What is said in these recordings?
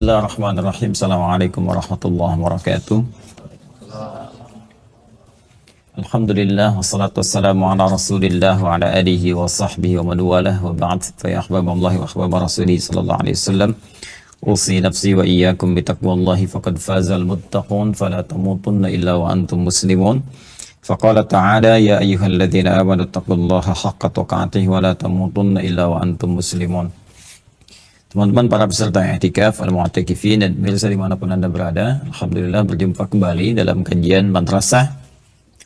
Bismillahirrahmanirrahim. Assalamualaikum warahmatullahi wabarakatuh. Alhamdulillah wassalatu wassalamu ala Rasulillah wa ala alihi wa sahbihi wa man walah wa ba'd. Fa ya ahbaballahi wa ahbab rasulih sallallahu alaihi wasallam. Usi nafsi wa iyyakum bi taqwallahi faqad fazal muttaqun fala tamutunna illa wa antum muslimun. Faqala ta'ala ya ayyuhalladzina amanu taqullaha haqqa tuqatih wa la tamutunna illa wa antum muslimun. Teman-teman para peserta i'tikaf, al-mu'takifin dan pemirsa dimanapun Anda berada, alhamdulillah berjumpa kembali dalam kajian Madrasah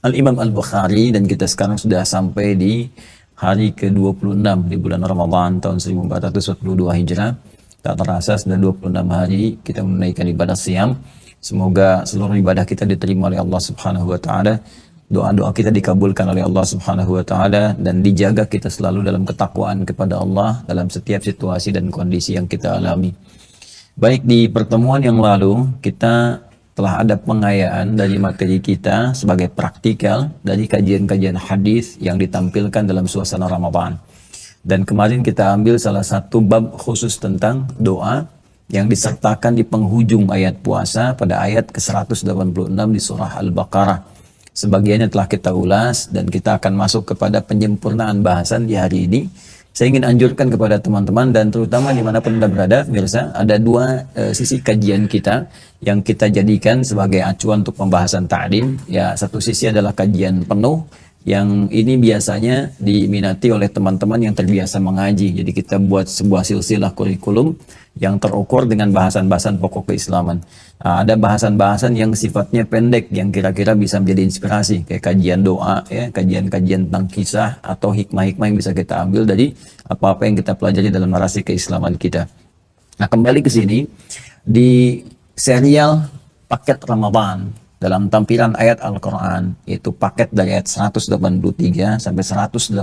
Al-Imam Al-Bukhari, dan kita sekarang sudah sampai di hari ke-26 di bulan Ramadan tahun 1442 Hijrah. Tak terasa sudah 26 hari kita menunaikan ibadah siam. Semoga seluruh ibadah kita diterima oleh Allah Subhanahu wa taala. Doa-doa kita dikabulkan oleh Allah Subhanahu wa taala dan dijaga kita selalu dalam ketakwaan kepada Allah dalam setiap situasi dan kondisi yang kita alami. Baik, di pertemuan yang lalu kita telah ada pengayaan dari materi kita sebagai praktikal dari kajian-kajian hadis yang ditampilkan dalam suasana Ramadan. Dan kemarin kita ambil salah satu bab khusus tentang doa yang disertakan di penghujung ayat puasa pada ayat ke-186 di surah Al-Baqarah. Sebagiannya telah kita ulas dan kita akan masuk kepada penyempurnaan bahasan di hari ini. Saya ingin anjurkan kepada teman-teman dan terutama dimanapun Anda berada, pemirsa, ada dua sisi kajian kita yang kita jadikan sebagai acuan untuk pembahasan ta'lim. Ya, satu sisi adalah kajian penuh, yang ini biasanya diminati oleh teman-teman yang terbiasa mengaji. Jadi kita buat sebuah silsilah kurikulum yang terukur dengan bahasan-bahasan pokok keislaman. Nah, ada bahasan-bahasan yang sifatnya pendek yang kira-kira bisa menjadi inspirasi, kayak kajian doa, ya, kajian-kajian tentang kisah atau hikmah-hikmah yang bisa kita ambil dari apa-apa yang kita pelajari dalam narasi keislaman kita. Nah, kembali ke sini di serial paket Ramadan dalam tampilan ayat Al-Quran, yaitu paket dari ayat 183 sampai 187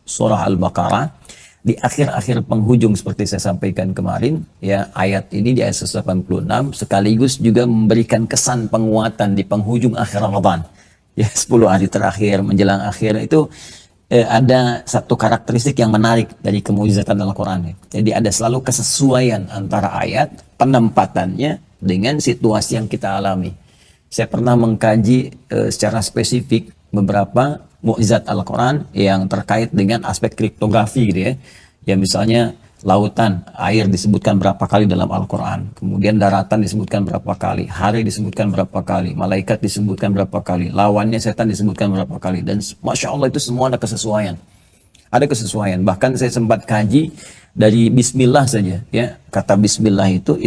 surah Al-Baqarah. Di akhir-akhir penghujung seperti saya sampaikan kemarin, ya, ayat ini di ayat 186 sekaligus juga memberikan kesan penguatan di penghujung akhir Ramadan. Ya, 10 hari terakhir menjelang akhir itu ada satu karakteristik yang menarik dari kemujizatan Al-Quran. Jadi ada selalu kesesuaian antara ayat, penempatannya dengan situasi yang kita alami. Saya pernah mengkaji secara spesifik beberapa mukjizat Al-Quran yang terkait dengan aspek kriptografi gitu ya. Ya, misalnya lautan, air disebutkan berapa kali dalam Al-Quran, kemudian daratan disebutkan berapa kali, hari disebutkan berapa kali, malaikat disebutkan berapa kali, lawannya setan disebutkan berapa kali, dan Masya Allah itu semua ada kesesuaian. Ada kesesuaian, bahkan saya sempat kaji dari Bismillah saja, ya, kata Bismillah itu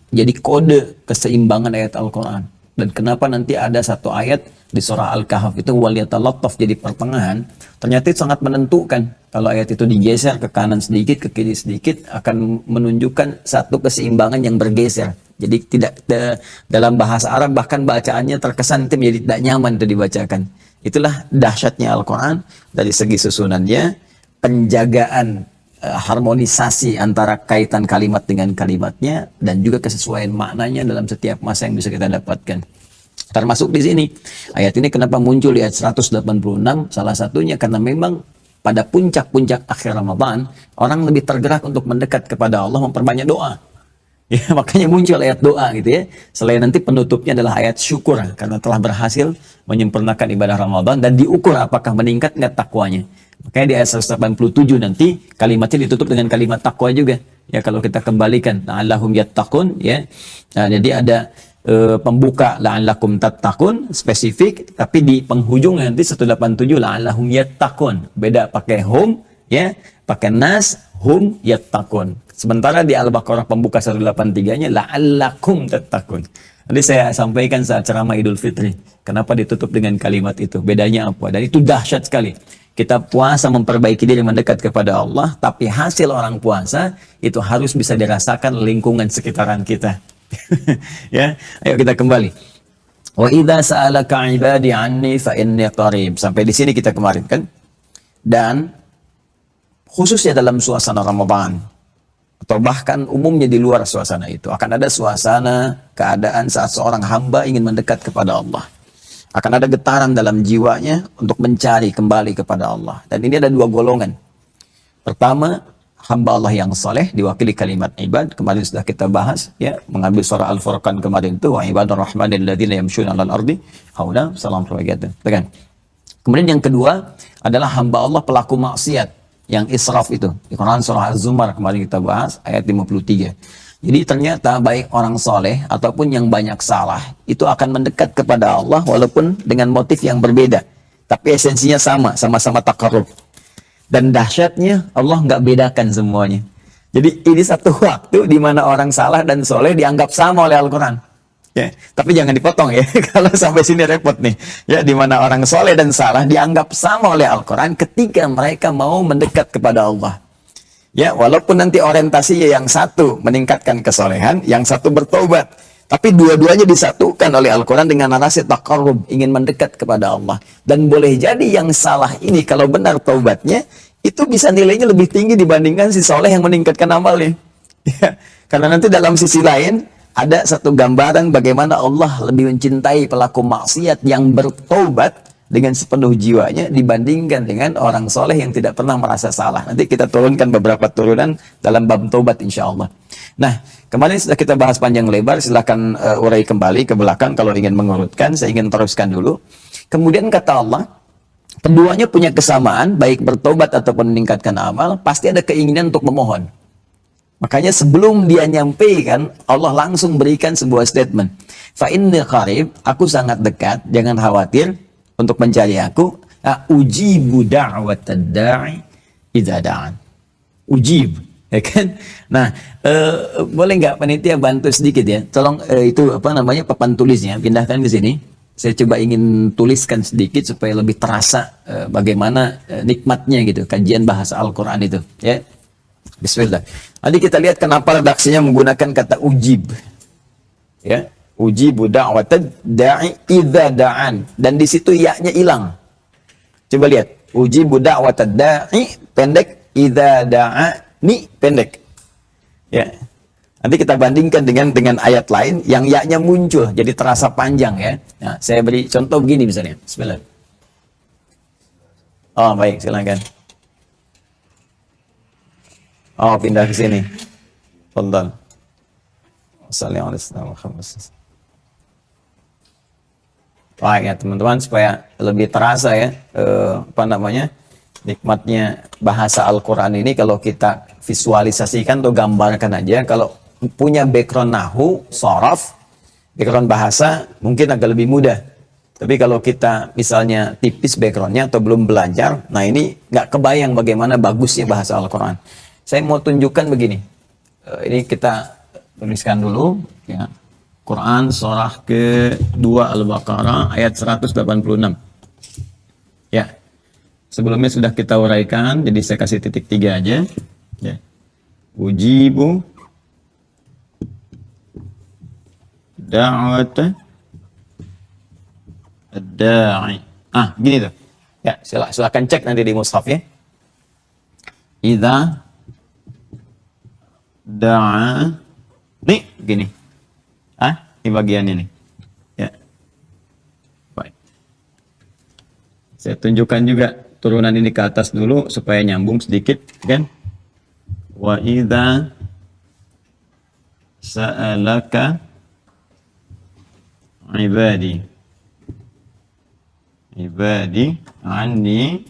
jadi kode keseimbangan ayat Al-Quran. Dan kenapa nanti ada satu ayat di surah Al-Kahf itu waliyatalattaf jadi pertengahan, ternyata itu sangat menentukan. Kalau ayat itu digeser ke kanan sedikit, ke kiri sedikit, akan menunjukkan satu keseimbangan yang bergeser. Jadi tidak dalam bahasa Arab bahkan bacaannya terkesan itu menjadi tidak nyaman itu dibacakan. Itulah dahsyatnya Al-Quran dari segi susunannya, penjagaan harmonisasi antara kaitan kalimat dengan kalimatnya, dan juga kesesuaian maknanya dalam setiap masa yang bisa kita dapatkan. Termasuk di sini ayat ini kenapa muncul di ayat 186, salah satunya karena memang pada puncak-puncak akhir Ramadan orang lebih tergerak untuk mendekat kepada Allah, memperbanyak doa. Ya, makanya muncul ayat doa gitu ya. Selain nanti penutupnya adalah ayat syukur karena telah berhasil menyempurnakan ibadah Ramadan dan diukur apakah meningkat nggak takwanya. Makanya di ayat 187 nanti kalimatnya ditutup dengan kalimat takwa juga. Ya, kalau kita kembalikan la'allahum yattaqun, ya. Nah, jadi ada pembuka la'allakum tattaqun spesifik, tapi di penghujung nanti 187 la'allahum yattaqun. Beda pakai hum, ya, pakai nas, hum yattaqun. Sementara di Al-Baqarah pembuka 183-nya la'allakum tattaqun. Nanti saya sampaikan saat ceramah Idul Fitri kenapa ditutup dengan kalimat itu, bedanya apa, dan itu dahsyat sekali. Kita puasa memperbaiki diri mendekat kepada Allah, tapi hasil orang puasa itu harus bisa dirasakan lingkungan sekitaran kita. Ya, ayo kita kembali. Wa idza sa'alaka 'ibadi 'anni fa inni qarib. Sampai di sini kita kemarin kan. Dan khususnya dalam suasana Ramadan atau bahkan umumnya di luar suasana itu akan ada suasana keadaan saat seorang hamba ingin mendekat kepada Allah. Akan ada getaran dalam jiwanya untuk mencari kembali kepada Allah. Dan ini ada dua golongan. Pertama, hamba Allah yang soleh diwakili kalimat ibad. Kemarin sudah kita bahas ya, mengambil surah Al-Furqan kemarin itu, wa ibadur rahmanil ladzina yamshuna 'alal ardi hauna, salam begitu kan. Kemudian yang kedua adalah hamba Allah pelaku maksiat yang israf itu. Di Quran surah Az-Zumar kemarin kita bahas ayat 53. Jadi ternyata baik orang soleh ataupun yang banyak salah itu akan mendekat kepada Allah walaupun dengan motif yang berbeda. Tapi esensinya sama, sama-sama takarrub. Dan dahsyatnya Allah nggak bedakan semuanya. Jadi ini satu waktu di mana orang salah dan soleh dianggap sama oleh Al-Quran. Ya, tapi jangan dipotong ya, kalau sampai sini repot nih. Ya, di mana orang soleh dan salah dianggap sama oleh Al-Quran ketika mereka mau mendekat kepada Allah. Ya, walaupun nanti orientasinya yang satu meningkatkan kesolehan, yang satu bertobat. Tapi dua-duanya disatukan oleh Al-Quran dengan narasi taqarrub, ingin mendekat kepada Allah. Dan boleh jadi yang salah ini kalau benar taubatnya, itu bisa nilainya lebih tinggi dibandingkan si soleh yang meningkatkan amalnya. Ya, karena nanti dalam sisi lain, ada satu gambaran bagaimana Allah lebih mencintai pelaku maksiat yang bertobat dengan sepenuh jiwanya dibandingkan dengan orang soleh yang tidak pernah merasa salah. Nanti kita turunkan beberapa turunan dalam bab taubat insya Allah. Nah, kemarin sudah kita bahas panjang lebar, silahkan urai kembali ke belakang kalau ingin mengurutkan, saya ingin teruskan dulu. Kemudian kata Allah, keduanya punya kesamaan, baik bertobat ataupun meningkatkan amal, pasti ada keinginan untuk memohon. Makanya sebelum dia nyampaikan, Allah langsung berikan sebuah statement. Fa inni qarib, aku sangat dekat, jangan khawatir untuk mencari aku. Ujibu da'watad da'i idza da'an. Ujib, ya kan? Nah, boleh nggak panitia bantu sedikit ya? Tolong itu apa namanya papan tulisnya, pindahkan ke sini. Saya coba ingin tuliskan sedikit supaya lebih terasa bagaimana nikmatnya gitu kajian bahasa Al-Qur'an itu, ya. Bismillah. Nanti kita lihat kenapa redaksinya menggunakan kata ujib. Ya, ujibu da'watad da'i idza da'an, dan di situ ya-nya hilang. Coba lihat, ujibu da'watad da'i pendek, idza da'ani pendek. Ya. Nanti kita bandingkan dengan ayat lain yang ya-nya muncul jadi terasa panjang ya. Nah, saya beri contoh begini misalnya. Bismillah. Oh, baik, silakan. Oh, pindah ke sini. Fadhal. Assalamualaikum warahmatullahi wabarakatuh. Baik ya teman-teman, supaya lebih terasa ya apa namanya nikmatnya bahasa Al-Quran ini, kalau kita visualisasikan atau gambarkan aja. Kalau punya background nahu, sorof, background bahasa mungkin agak lebih mudah. Tapi kalau kita misalnya tipis backgroundnya atau belum belajar, nah ini nggak kebayang bagaimana bagusnya bahasa Al-Quran. Saya mau tunjukkan begini. Ini kita tuliskan dulu ya. Quran surah ke-2 Al-Baqarah ayat 186. Ya. Sebelumnya sudah kita uraikan, jadi saya kasih titik 3 aja. Ya. Ujibu da'wata ad-da'i. Gini tuh. Ya, silakan cek nanti di mushaf ya. Idza da'a, nih gini, ini bagian ini, ya, baik. Saya tunjukkan juga turunan ini ke atas dulu supaya nyambung sedikit, kan? Wa idza sa'alaka ibadi anni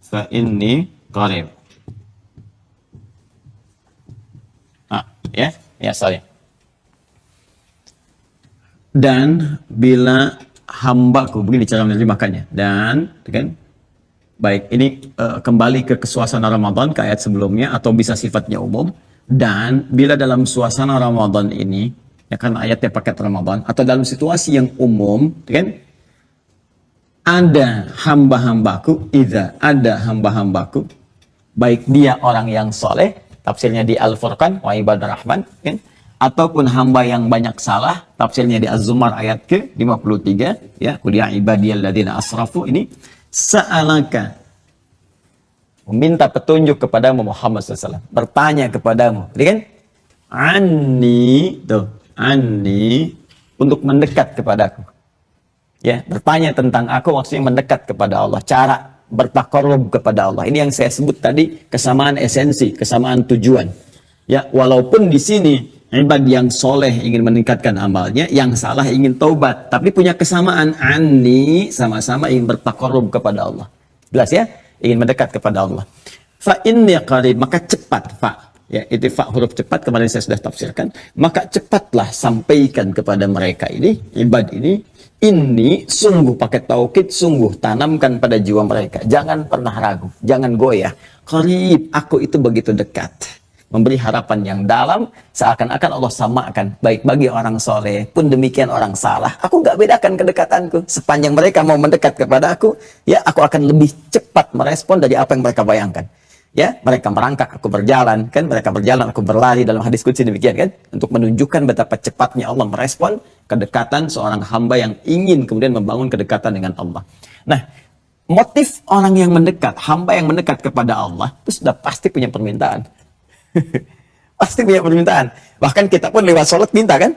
fa inni qarib. Ya sorry. Dan bila hambaku, begini cara menerjemahkannya. Dan, kan? Baik, ini kembali ke suasana Ramadan, ke ayat sebelumnya, atau bisa sifatnya umum. Dan bila dalam suasana Ramadan ini, ya kan ayatnya paket Ramadan, atau dalam situasi yang umum, kan? Ada hamba-hambaku, ada hamba-hambaku, baik dia orang yang soleh, tafsirnya di Al-Furqan, wa ibadur rahman, kan? Ataupun hamba yang banyak salah, tafsirnya di Az-Zumar ayat ke-53, ya, qul ya ibadiyalladzina asrafu, ini sa'alaka, meminta petunjuk kepada Muhammad SAW, bertanya kepadamu, kan? Anni, untuk mendekat kepadaku. Ya, bertanya tentang aku maksudnya mendekat kepada Allah. Cara bertakarrub kepada Allah. Ini yang saya sebut tadi kesamaan esensi, kesamaan tujuan. Ya, walaupun di sini ibad yang soleh ingin meningkatkan amalnya, yang salah ingin taubat, tapi punya kesamaan. Ani sama-sama ingin bertakarrub kepada Allah. Jelas ya? Ingin mendekat kepada Allah. Fa inni qarib, maka cepat, fa. Ya, itu fa huruf cepat, kemarin saya sudah tafsirkan. Maka cepatlah sampaikan kepada mereka ini, ibad ini sungguh, pakai taukid, sungguh tanamkan pada jiwa mereka. Jangan pernah ragu, jangan goyah. Qarib, aku itu begitu dekat. Memberi harapan yang dalam, seakan-akan Allah samakan. Baik bagi orang soleh, pun demikian orang salah. Aku nggak bedakan kedekatanku. Sepanjang mereka mau mendekat kepada aku, ya aku akan lebih cepat merespon dari apa yang mereka bayangkan. Ya, mereka merangkak, aku berjalan, kan? Mereka berjalan, aku berlari, dalam hadis qudsi demikian, kan? Untuk menunjukkan betapa cepatnya Allah merespon kedekatan seorang hamba yang ingin kemudian membangun kedekatan dengan Allah. Nah, motif orang yang mendekat, hamba yang mendekat kepada Allah, itu sudah pasti punya permintaan. Pasti punya permintaan. Bahkan kita pun lewat sholat minta, kan?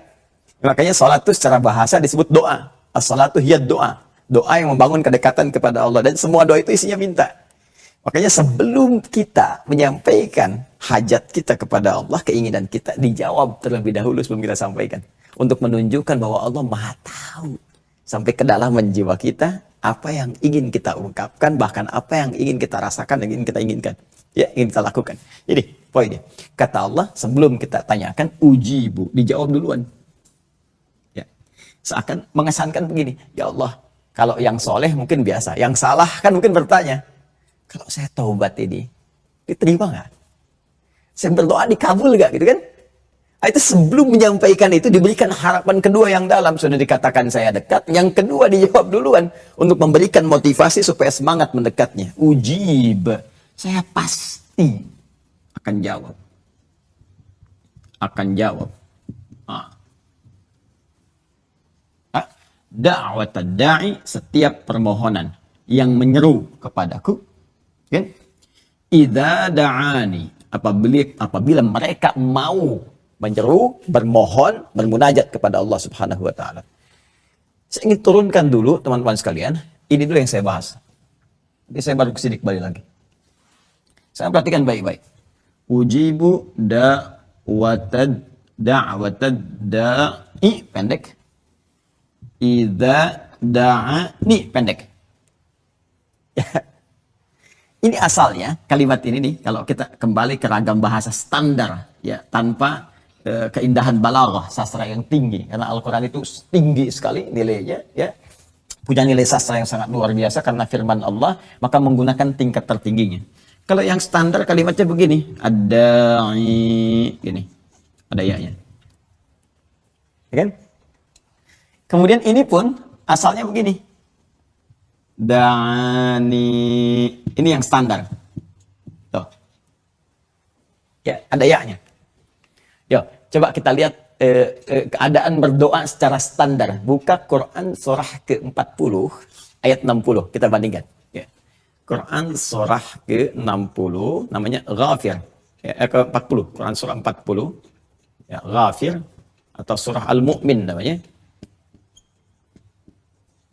Makanya sholat itu secara bahasa disebut doa. As-sholatu hiya doa. Doa yang membangun kedekatan kepada Allah. Dan semua doa itu isinya minta. Makanya sebelum kita menyampaikan hajat kita kepada Allah, keinginan kita dijawab terlebih dahulu sebelum kita sampaikan. Untuk menunjukkan bahwa Allah Maha Tahu sampai ke dalam jiwa kita apa yang ingin kita ungkapkan, bahkan apa yang ingin kita rasakan, yang ingin kita inginkan. Ya, ingin kita lakukan. Jadi, poinnya. Kata Allah, sebelum kita tanyakan, ujibu, dijawab duluan. Ya. Seakan mengesankan begini, ya Allah, kalau yang soleh mungkin biasa, yang salah kan mungkin bertanya, kalau saya taubat ini, diterima nggak? Saya berdoa dikabul nggak, gitu kan? Itu sebelum menyampaikan itu diberikan harapan kedua yang dalam. Sudah dikatakan saya dekat, yang kedua dijawab duluan untuk memberikan motivasi supaya semangat mendekatnya. Ujib, saya pasti akan jawab. Akan jawab. Da'wat da'i, setiap permohonan yang menyeru kepadaku. Kan? Idza da'ani, apabila mereka mau menyeru, bermohon, bermunajat kepada Allah Subhanahu wa taala. Saya ingin turunkan dulu teman-teman sekalian, ini dulu yang saya bahas. Nanti saya baru sidik balik lagi. Saya perhatikan baik-baik. Ujibu da'watad da'i, pendek. Idza da'ani, pendek. Ini asalnya, kalimat ini nih, kalau kita kembali ke ragam bahasa standar, ya, tanpa keindahan balaghah, sastra yang tinggi, karena Al-Quran itu tinggi sekali nilainya, ya, punya nilai sastra yang sangat luar biasa karena firman Allah, maka menggunakan tingkat tertingginya. Kalau yang standar kalimatnya begini, ada gini, ada ya-nya, ya kan? Kemudian ini pun asalnya begini, da'ani, ini yang standar. Tuh. Ya, ada ya-nya. Yo, coba kita lihat keadaan berdoa secara standar. Buka Quran surah ke-40 ayat 60, kita bandingkan. Ya. Quran surah ke-60 namanya Ghafir. Ya, ke-40, Quran surah 40. Ya, Ghafir atau surah Al-Mu'min namanya.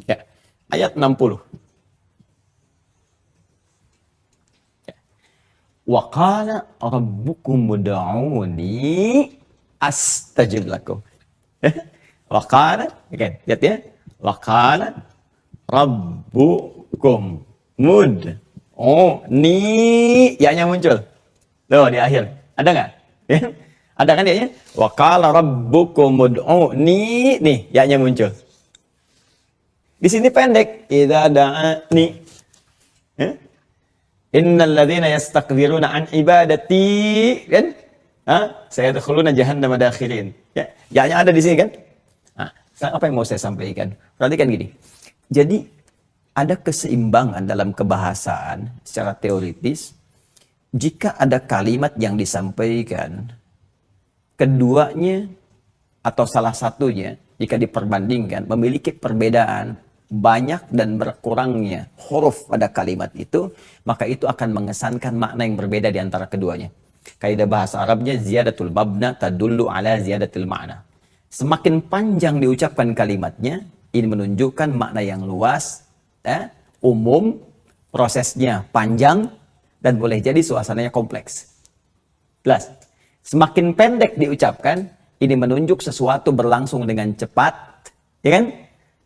Ya, ayat 60. Wa qala rabbukum ud'uni astajib lakum. Wa qala, oke, lihat ya. Wa qala rabbukum ud'uni, ya-nya muncul. Tuh di akhir. Ada nggak? Ya? Ada kan ya? Wa qala rabbukum ud'uni, nih ya-nya muncul. Di sini pendek, idza da'ani. Ya? Innal ladzina yastakbiruna an ibadati, kan? Sayadkhuluna jahannama dakhirin. Ya, ya ada di sini kan? Nah, apa yang mau saya sampaikan? Perhatikan gini. Jadi ada keseimbangan dalam kebahasaan secara teoritis. Jika ada kalimat yang disampaikan, keduanya atau salah satunya jika diperbandingkan memiliki perbedaan banyak dan berkurangnya huruf pada kalimat itu, maka itu akan mengesankan makna yang berbeda di antara keduanya. Kaidah bahasa Arabnya ziyadatul mabna tadullu ala ziyadatul ma'na. Semakin panjang diucapkan kalimatnya, ini menunjukkan makna yang luas, umum, prosesnya panjang, dan boleh jadi suasananya kompleks. Jelas. Semakin pendek diucapkan, ini menunjuk sesuatu berlangsung dengan cepat, ya kan?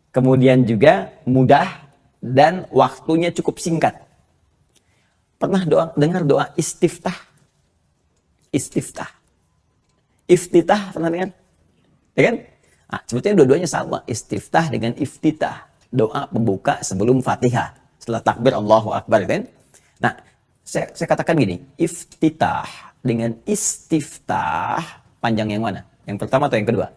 Kemudian juga mudah dan waktunya cukup singkat. Pernah dengar doa istiftah? Istiftah. Iftitah pernah dengar? Ya kan? Nah, sebetulnya dua-duanya sama. Istiftah dengan iftitah. Doa pembuka sebelum Fatihah. Setelah takbir Allahu Akbar, kan? Nah, saya katakan gini, iftitah dengan istiftah, panjang yang mana? Yang pertama atau yang kedua?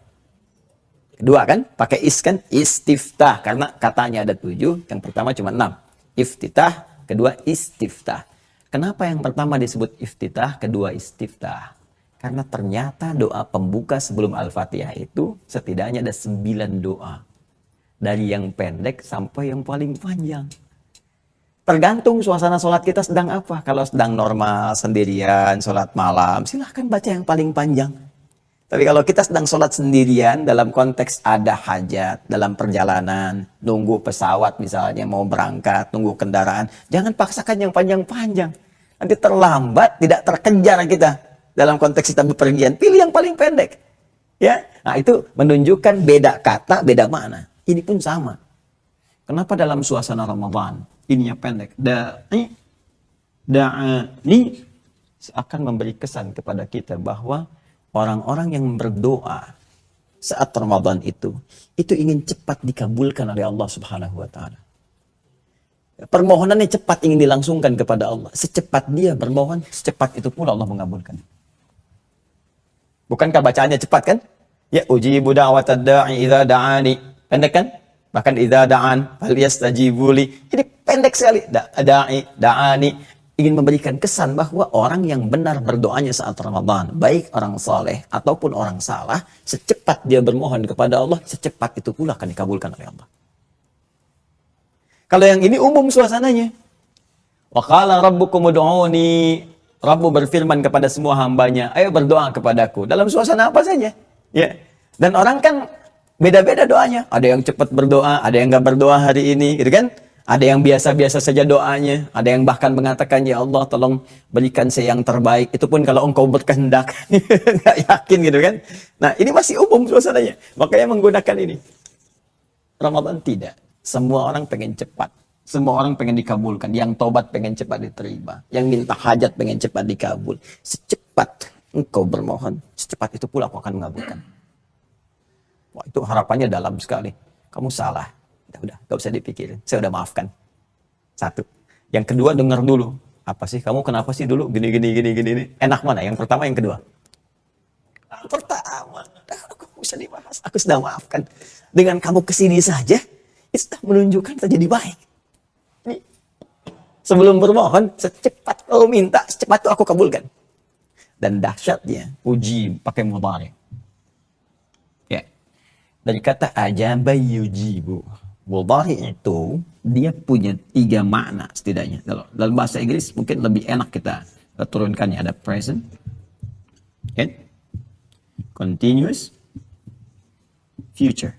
Kedua kan? Pakai is kan? Istiftah. Karena katanya ada 7, yang pertama cuma 6. Iftitah, kedua istiftah. Kenapa yang pertama disebut iftitah, kedua istiftah? Karena ternyata doa pembuka sebelum Al-Fatihah itu setidaknya ada 9 doa. Dari yang pendek sampai yang paling panjang. Tergantung suasana sholat kita sedang apa. Kalau sedang normal, sendirian, sholat malam, silahkan baca yang paling panjang. Tapi kalau kita sedang sholat sendirian dalam konteks ada hajat, dalam perjalanan, nunggu pesawat misalnya mau berangkat, nunggu kendaraan, jangan paksakan yang panjang-panjang. Nanti terlambat, tidak terkejar kita dalam konteks kita bepergian. Pilih yang paling pendek. Ya, nah itu menunjukkan beda kata, beda makna. Ini pun sama. Kenapa dalam suasana Ramadan ininya pendek? Da'ani akan memberi kesan kepada kita bahwa orang-orang yang berdoa saat Ramadan itu ingin cepat dikabulkan oleh Allah Subhanahu wa taala. Permohonannya cepat ingin dilangsungkan kepada Allah. Secepat dia bermohon, secepat itu pula Allah mengabulkan. Bukankah bacaannya cepat kan? Ya ujibu da'watad da'i idza da'ani. Pendek kan? Bahkan idza da'an falyastajibu li. Ini pendek sekali. Da'ani ingin memberikan kesan bahwa orang yang benar berdoanya saat Ramadan, baik orang saleh ataupun orang salah, secepat dia bermohon kepada Allah, secepat itu pula akan dikabulkan oleh Allah. Kalau yang ini umum suasananya. Wa qala rabbukum ud'uni. Rabbu berfirman kepada semua hambanya, ayo berdoa kepadaku. Dalam suasana apa saja. Ya. Dan orang kan beda-beda doanya. Ada yang cepat berdoa, ada yang nggak berdoa hari ini, gitu kan? Ada yang biasa-biasa saja doanya. Ada yang bahkan mengatakan, ya Allah tolong berikan saya yang terbaik. Itu pun kalau engkau berkehendak. Nggak yakin gitu kan. Nah ini masih umum suasananya. Makanya menggunakan ini. Ramadan tidak. Semua orang pengen cepat. Semua orang pengen dikabulkan. Yang tobat pengen cepat diterima. Yang minta hajat pengen cepat dikabul. Secepat engkau bermohon, secepat itu pula aku akan mengabulkan. Wah itu harapannya dalam sekali. Kamu salah. Udah, gak usah dipikirin. Saya udah maafkan. Satu. Yang kedua dengar dulu. Apa sih? Kamu kenapa sih dulu gini. Enak mana? Yang pertama, yang kedua? Yang pertama. Aku bisa dibahas. Aku sudah maafkan. Dengan kamu kesini saja, itu sudah menunjukkan terjadi baik. Ini. Sebelum bermohon, secepat kau minta, secepat itu aku kabulkan. Dan dahsyatnya, uji pakai mudhari. Ya. Dari kata ajaba yujibu. Mudhari itu dia punya 3 makna setidaknya. Dalam bahasa Inggris mungkin lebih enak kita turunkannya. Ada present, okay, continuous, future.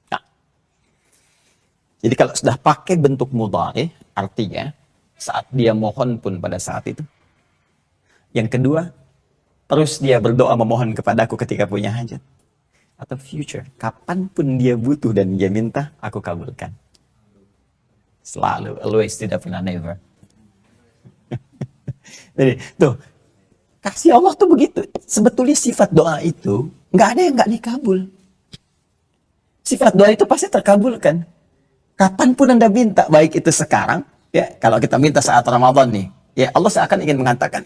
Nah, jadi kalau sudah pakai bentuk mudhari, artinya saat dia mohon pun pada saat itu. Yang kedua, terus dia berdoa memohon kepadaku ketika punya hajat. Atau future, kapanpun dia butuh dan dia minta, aku kabulkan. Selalu, always, tidak pernah never. Jadi, tuh, kasih Allah tuh begitu. Sebetulnya sifat doa itu, nggak ada yang nggak dikabul. Sifat doa itu pasti terkabulkan. Kapanpun Anda minta, baik itu sekarang, ya, kalau kita minta saat Ramadan nih, ya Allah seakan ingin mengatakan,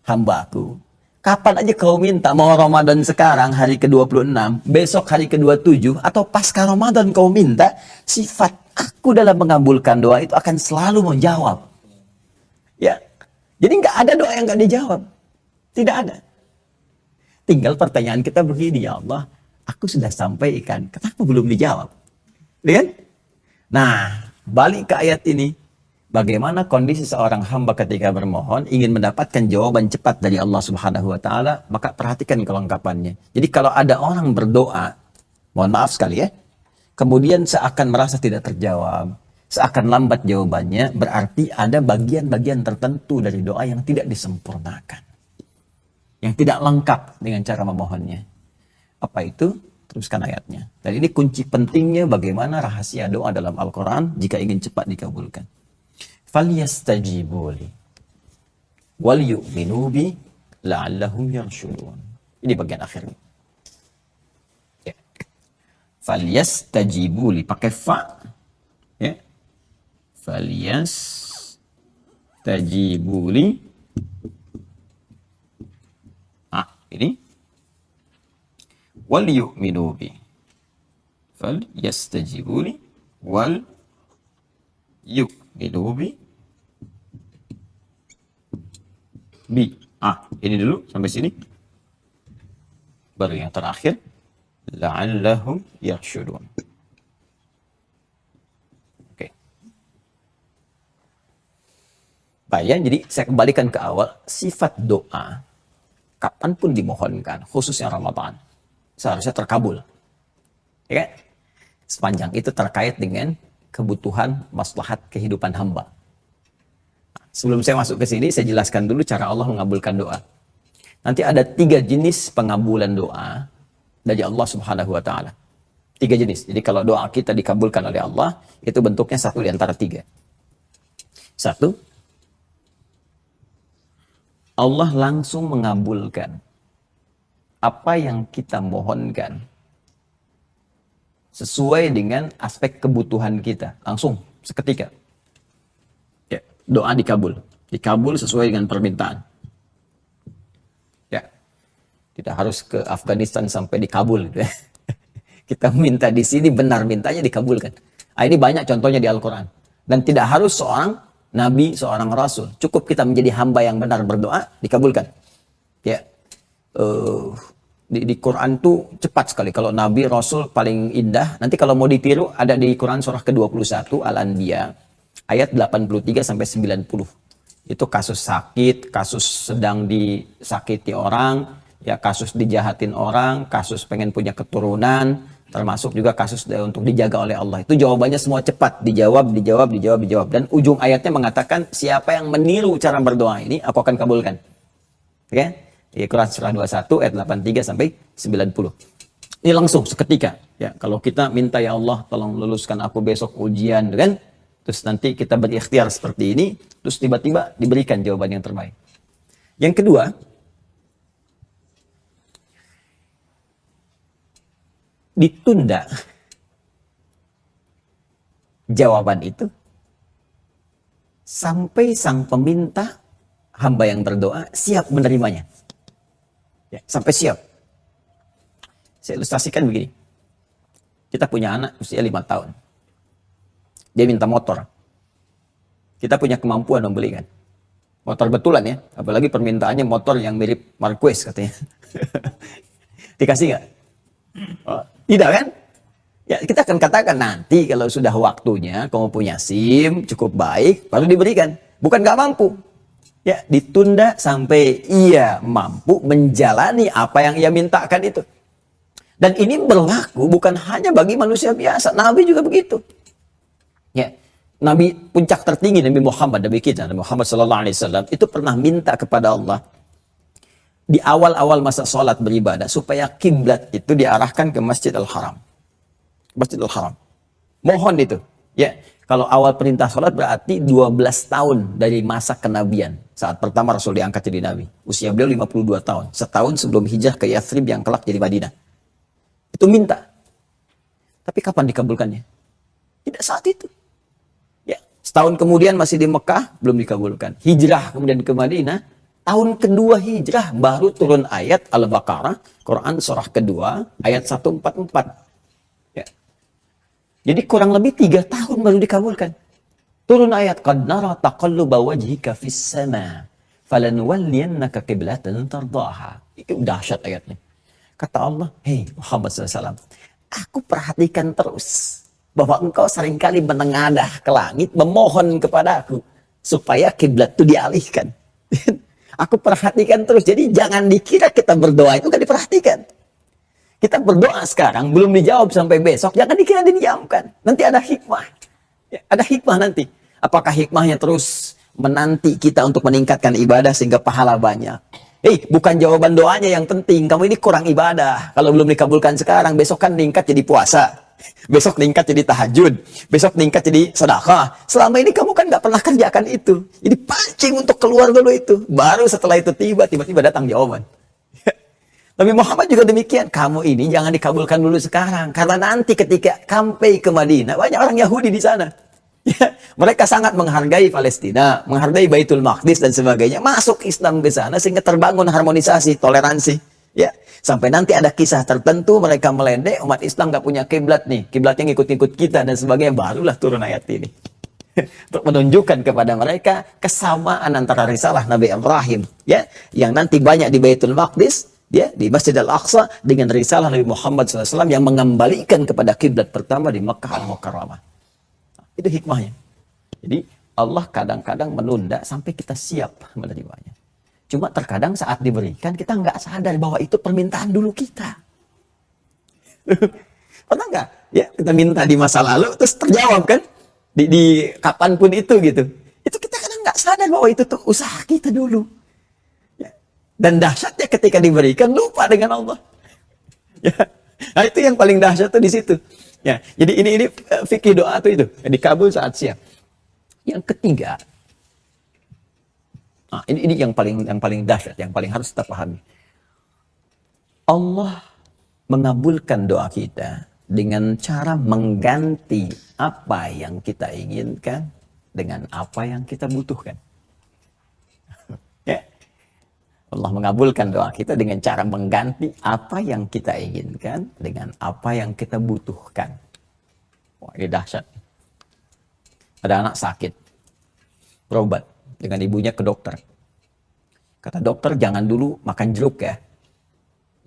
hambaku, kapan aja kau minta, mau Ramadan sekarang hari ke-26, besok hari ke-27, atau pasca Ramadan kau minta, sifat aku dalam mengabulkan doa itu akan selalu menjawab. Ya, jadi nggak ada doa yang nggak dijawab. Tidak ada. Tinggal pertanyaan kita begini, ya Allah, aku sudah sampaikan, kenapa belum dijawab? Lihat? Nah, balik ke ayat ini. Bagaimana kondisi seorang hamba ketika bermohon ingin mendapatkan jawaban cepat dari Allah Subhanahu wa taala, maka perhatikan kelengkapannya. Jadi kalau ada orang berdoa, mohon maaf sekali ya, kemudian seakan merasa tidak terjawab, seakan lambat jawabannya, berarti ada bagian-bagian tertentu dari doa yang tidak disempurnakan, yang tidak lengkap dengan cara memohonnya. Apa itu? Teruskan ayatnya. Dan ini kunci pentingnya bagaimana rahasia doa dalam Al-Quran jika ingin cepat dikabulkan. فَلْيَسْتَجِيبُوا لِي وَلْيُؤْمِنُوا بِي لَعَلَّهُمْ يَرْشُدُونَ. Ini bagian akhirnya. Ya. فَلْيَسْتَجِيبُوا لِي, pakai fa. Ya. فَلْيَسْتَجِيبُوا لِي. Ini. وَلْيُؤْمِنُوا بِي فَلْيَسْتَجِيبُوا لِي وَلْيُؤْمِنُوا بِي. Ini dulu sampai sini. Baru yang terakhir, la'allahum yarshudun. Oke. Bayan, jadi saya kembalikan ke awal, sifat doa kapanpun dimohonkan, khususnya Ramadan, seharusnya terkabul. Ya kan? Sepanjang itu terkait dengan kebutuhan maslahat kehidupan hamba. Sebelum saya masuk ke sini, saya jelaskan dulu cara Allah mengabulkan doa. Nanti ada 3 jenis pengabulan doa dari Allah Subhanahu wa Ta'ala. 3 jenis. Jadi kalau doa kita dikabulkan oleh Allah, itu bentuknya satu di antara 3. Satu, Allah langsung mengabulkan apa yang kita mohonkan sesuai dengan aspek kebutuhan kita. Langsung, seketika. Ya, doa dikabul. Dikabul sesuai dengan permintaan. Ya, tidak harus ke Afghanistan sampai dikabul. Gitu ya. Kita minta di sini, benar mintanya dikabulkan. Ini banyak contohnya di Al-Quran. Dan tidak harus seorang Nabi, seorang Rasul. Cukup kita menjadi hamba yang benar berdoa, dikabulkan. Ya, di Quran tuh cepat sekali. Kalau Nabi, Rasul paling indah. Nanti kalau mau ditiru, ada di Quran surah ke-21, Al-Anbiya, ayat 83-90. Itu kasus sakit, kasus sedang disakiti orang, ya kasus dijahatin orang, kasus pengen punya keturunan, termasuk juga kasus untuk dijaga oleh Allah. Itu jawabannya semua cepat, dijawab. Dan ujung ayatnya mengatakan, siapa yang meniru cara berdoa ini, aku akan kabulkan. Oke? Di Quran surah 21 ayat 83-90. Ini langsung seketika. Ya, kalau kita minta, ya Allah, tolong luluskan aku besok ujian, kan? Terus nanti kita berikhtiar seperti ini, terus tiba-tiba diberikan jawaban yang terbaik. Yang kedua, ditunda jawaban itu sampai sang peminta, hamba yang berdoa, siap menerimanya. Ya, sampai siap. Saya ilustrasikan begini. Kita punya anak usia 5 tahun. Dia minta motor. Kita punya kemampuan membelikan. Motor betulan ya. Apalagi permintaannya motor yang mirip Marquez katanya. Dikasih nggak? Oh, tidak kan? Ya, kita akan katakan nanti kalau sudah waktunya, kamu punya SIM cukup baik, baru diberikan. Bukan nggak mampu. Ya, ditunda sampai ia mampu menjalani apa yang ia mintakan itu. Dan ini berlaku bukan hanya bagi manusia biasa, Nabi juga begitu. Ya, Nabi puncak tertinggi, Nabi Muhammad, Nabi kita, Nabi Muhammad SAW itu pernah minta kepada Allah di awal-awal masa sholat beribadah supaya kiblat itu diarahkan ke Masjid Al-Haram. Masjid Al-Haram. Mohon itu. Ya, kalau awal perintah sholat berarti 12 tahun dari masa kenabian. Saat pertama Rasul diangkat jadi Nabi. Usia beliau 52 tahun. Setahun sebelum hijrah ke Yathrib yang kelak jadi Madinah. Itu minta. Tapi kapan dikabulkannya? Tidak saat itu. Ya, setahun kemudian masih di Mekah, belum dikabulkan. Hijrah kemudian ke Madinah. Tahun kedua hijrah baru turun ayat Al-Baqarah, Quran surah kedua, ayat 144. Ya. Jadi kurang lebih 3 tahun baru dikabulkan. Turun ayat, qad nara taqalluba wajhika fis sama, falanuwalliyannaka qiblatan tardaha. Itu dahsyat ayatnya. Kata Allah, hei Muhammad SAW, aku perhatikan terus bahwa engkau seringkali menengadah ke langit, memohon kepada aku supaya kiblat itu dialihkan. Aku perhatikan terus. Jadi jangan dikira kita berdoa itu kan diperhatikan. Kita berdoa sekarang belum dijawab sampai besok, jangan dikira dijawabkan. Nanti ada hikmah. Ya, ada hikmah nanti. Apakah hikmahnya terus menanti kita untuk meningkatkan ibadah sehingga pahala banyak? Bukan jawaban doanya yang penting. Kamu ini kurang ibadah. Kalau belum dikabulkan sekarang, besok kan meningkat jadi puasa. Besok meningkat jadi tahajud. Besok meningkat jadi sedekah. Selama ini kamu kan nggak pernah kerjakan itu. Jadi pancing untuk keluar dulu itu. Baru setelah itu tiba-tiba datang jawaban. Nabi Muhammad juga demikian. Kamu ini jangan dikabulkan dulu sekarang. Karena nanti ketika sampai ke Madinah, banyak orang Yahudi di sana. Ya, mereka sangat menghargai Palestina, menghargai Baitul Maqdis dan sebagainya. Masuk Islam ke sana sehingga terbangun harmonisasi, toleransi. Ya, sampai nanti ada kisah tertentu mereka meledek, umat Islam gak punya kiblat nih, kiblatnya ngikut-ngikut kita dan sebagainya. Barulah turun ayat ini untuk menunjukkan kepada mereka kesamaan antara risalah Nabi Ibrahim, ya, yang nanti banyak di Baitul Maqdis, ya, di Masjid Al-Aqsa, dengan risalah Nabi Muhammad SAW yang mengembalikan kepada kiblat pertama di Makkah Al-Mukarramah. Itu hikmahnya. Jadi Allah kadang-kadang menunda sampai kita siap menerimanya. Cuma terkadang saat diberikan kita nggak sadar bahwa itu permintaan dulu kita. Pernah nggak? Ya, kita minta di masa lalu terus terjawab kan? Di kapanpun itu gitu. Itu kita kadang nggak sadar bahwa itu tuh usaha kita dulu. Ya. Dan dahsyatnya ketika diberikan lupa dengan Allah. Ya. Nah, itu yang paling dahsyat tuh di situ. Ya, jadi ini fikih doa tuh itu dikabul saat siap. Yang ketiga, nah ini yang paling dahsyat, yang paling harus kita pahami. Allah mengabulkan doa kita dengan cara mengganti apa yang kita inginkan dengan apa yang kita butuhkan. Ya. Allah mengabulkan doa kita dengan cara mengganti apa yang kita inginkan dengan apa yang kita butuhkan. Wah, ini dahsyat. Ada anak sakit, berobat dengan ibunya ke dokter. Kata dokter, jangan dulu makan jeruk ya.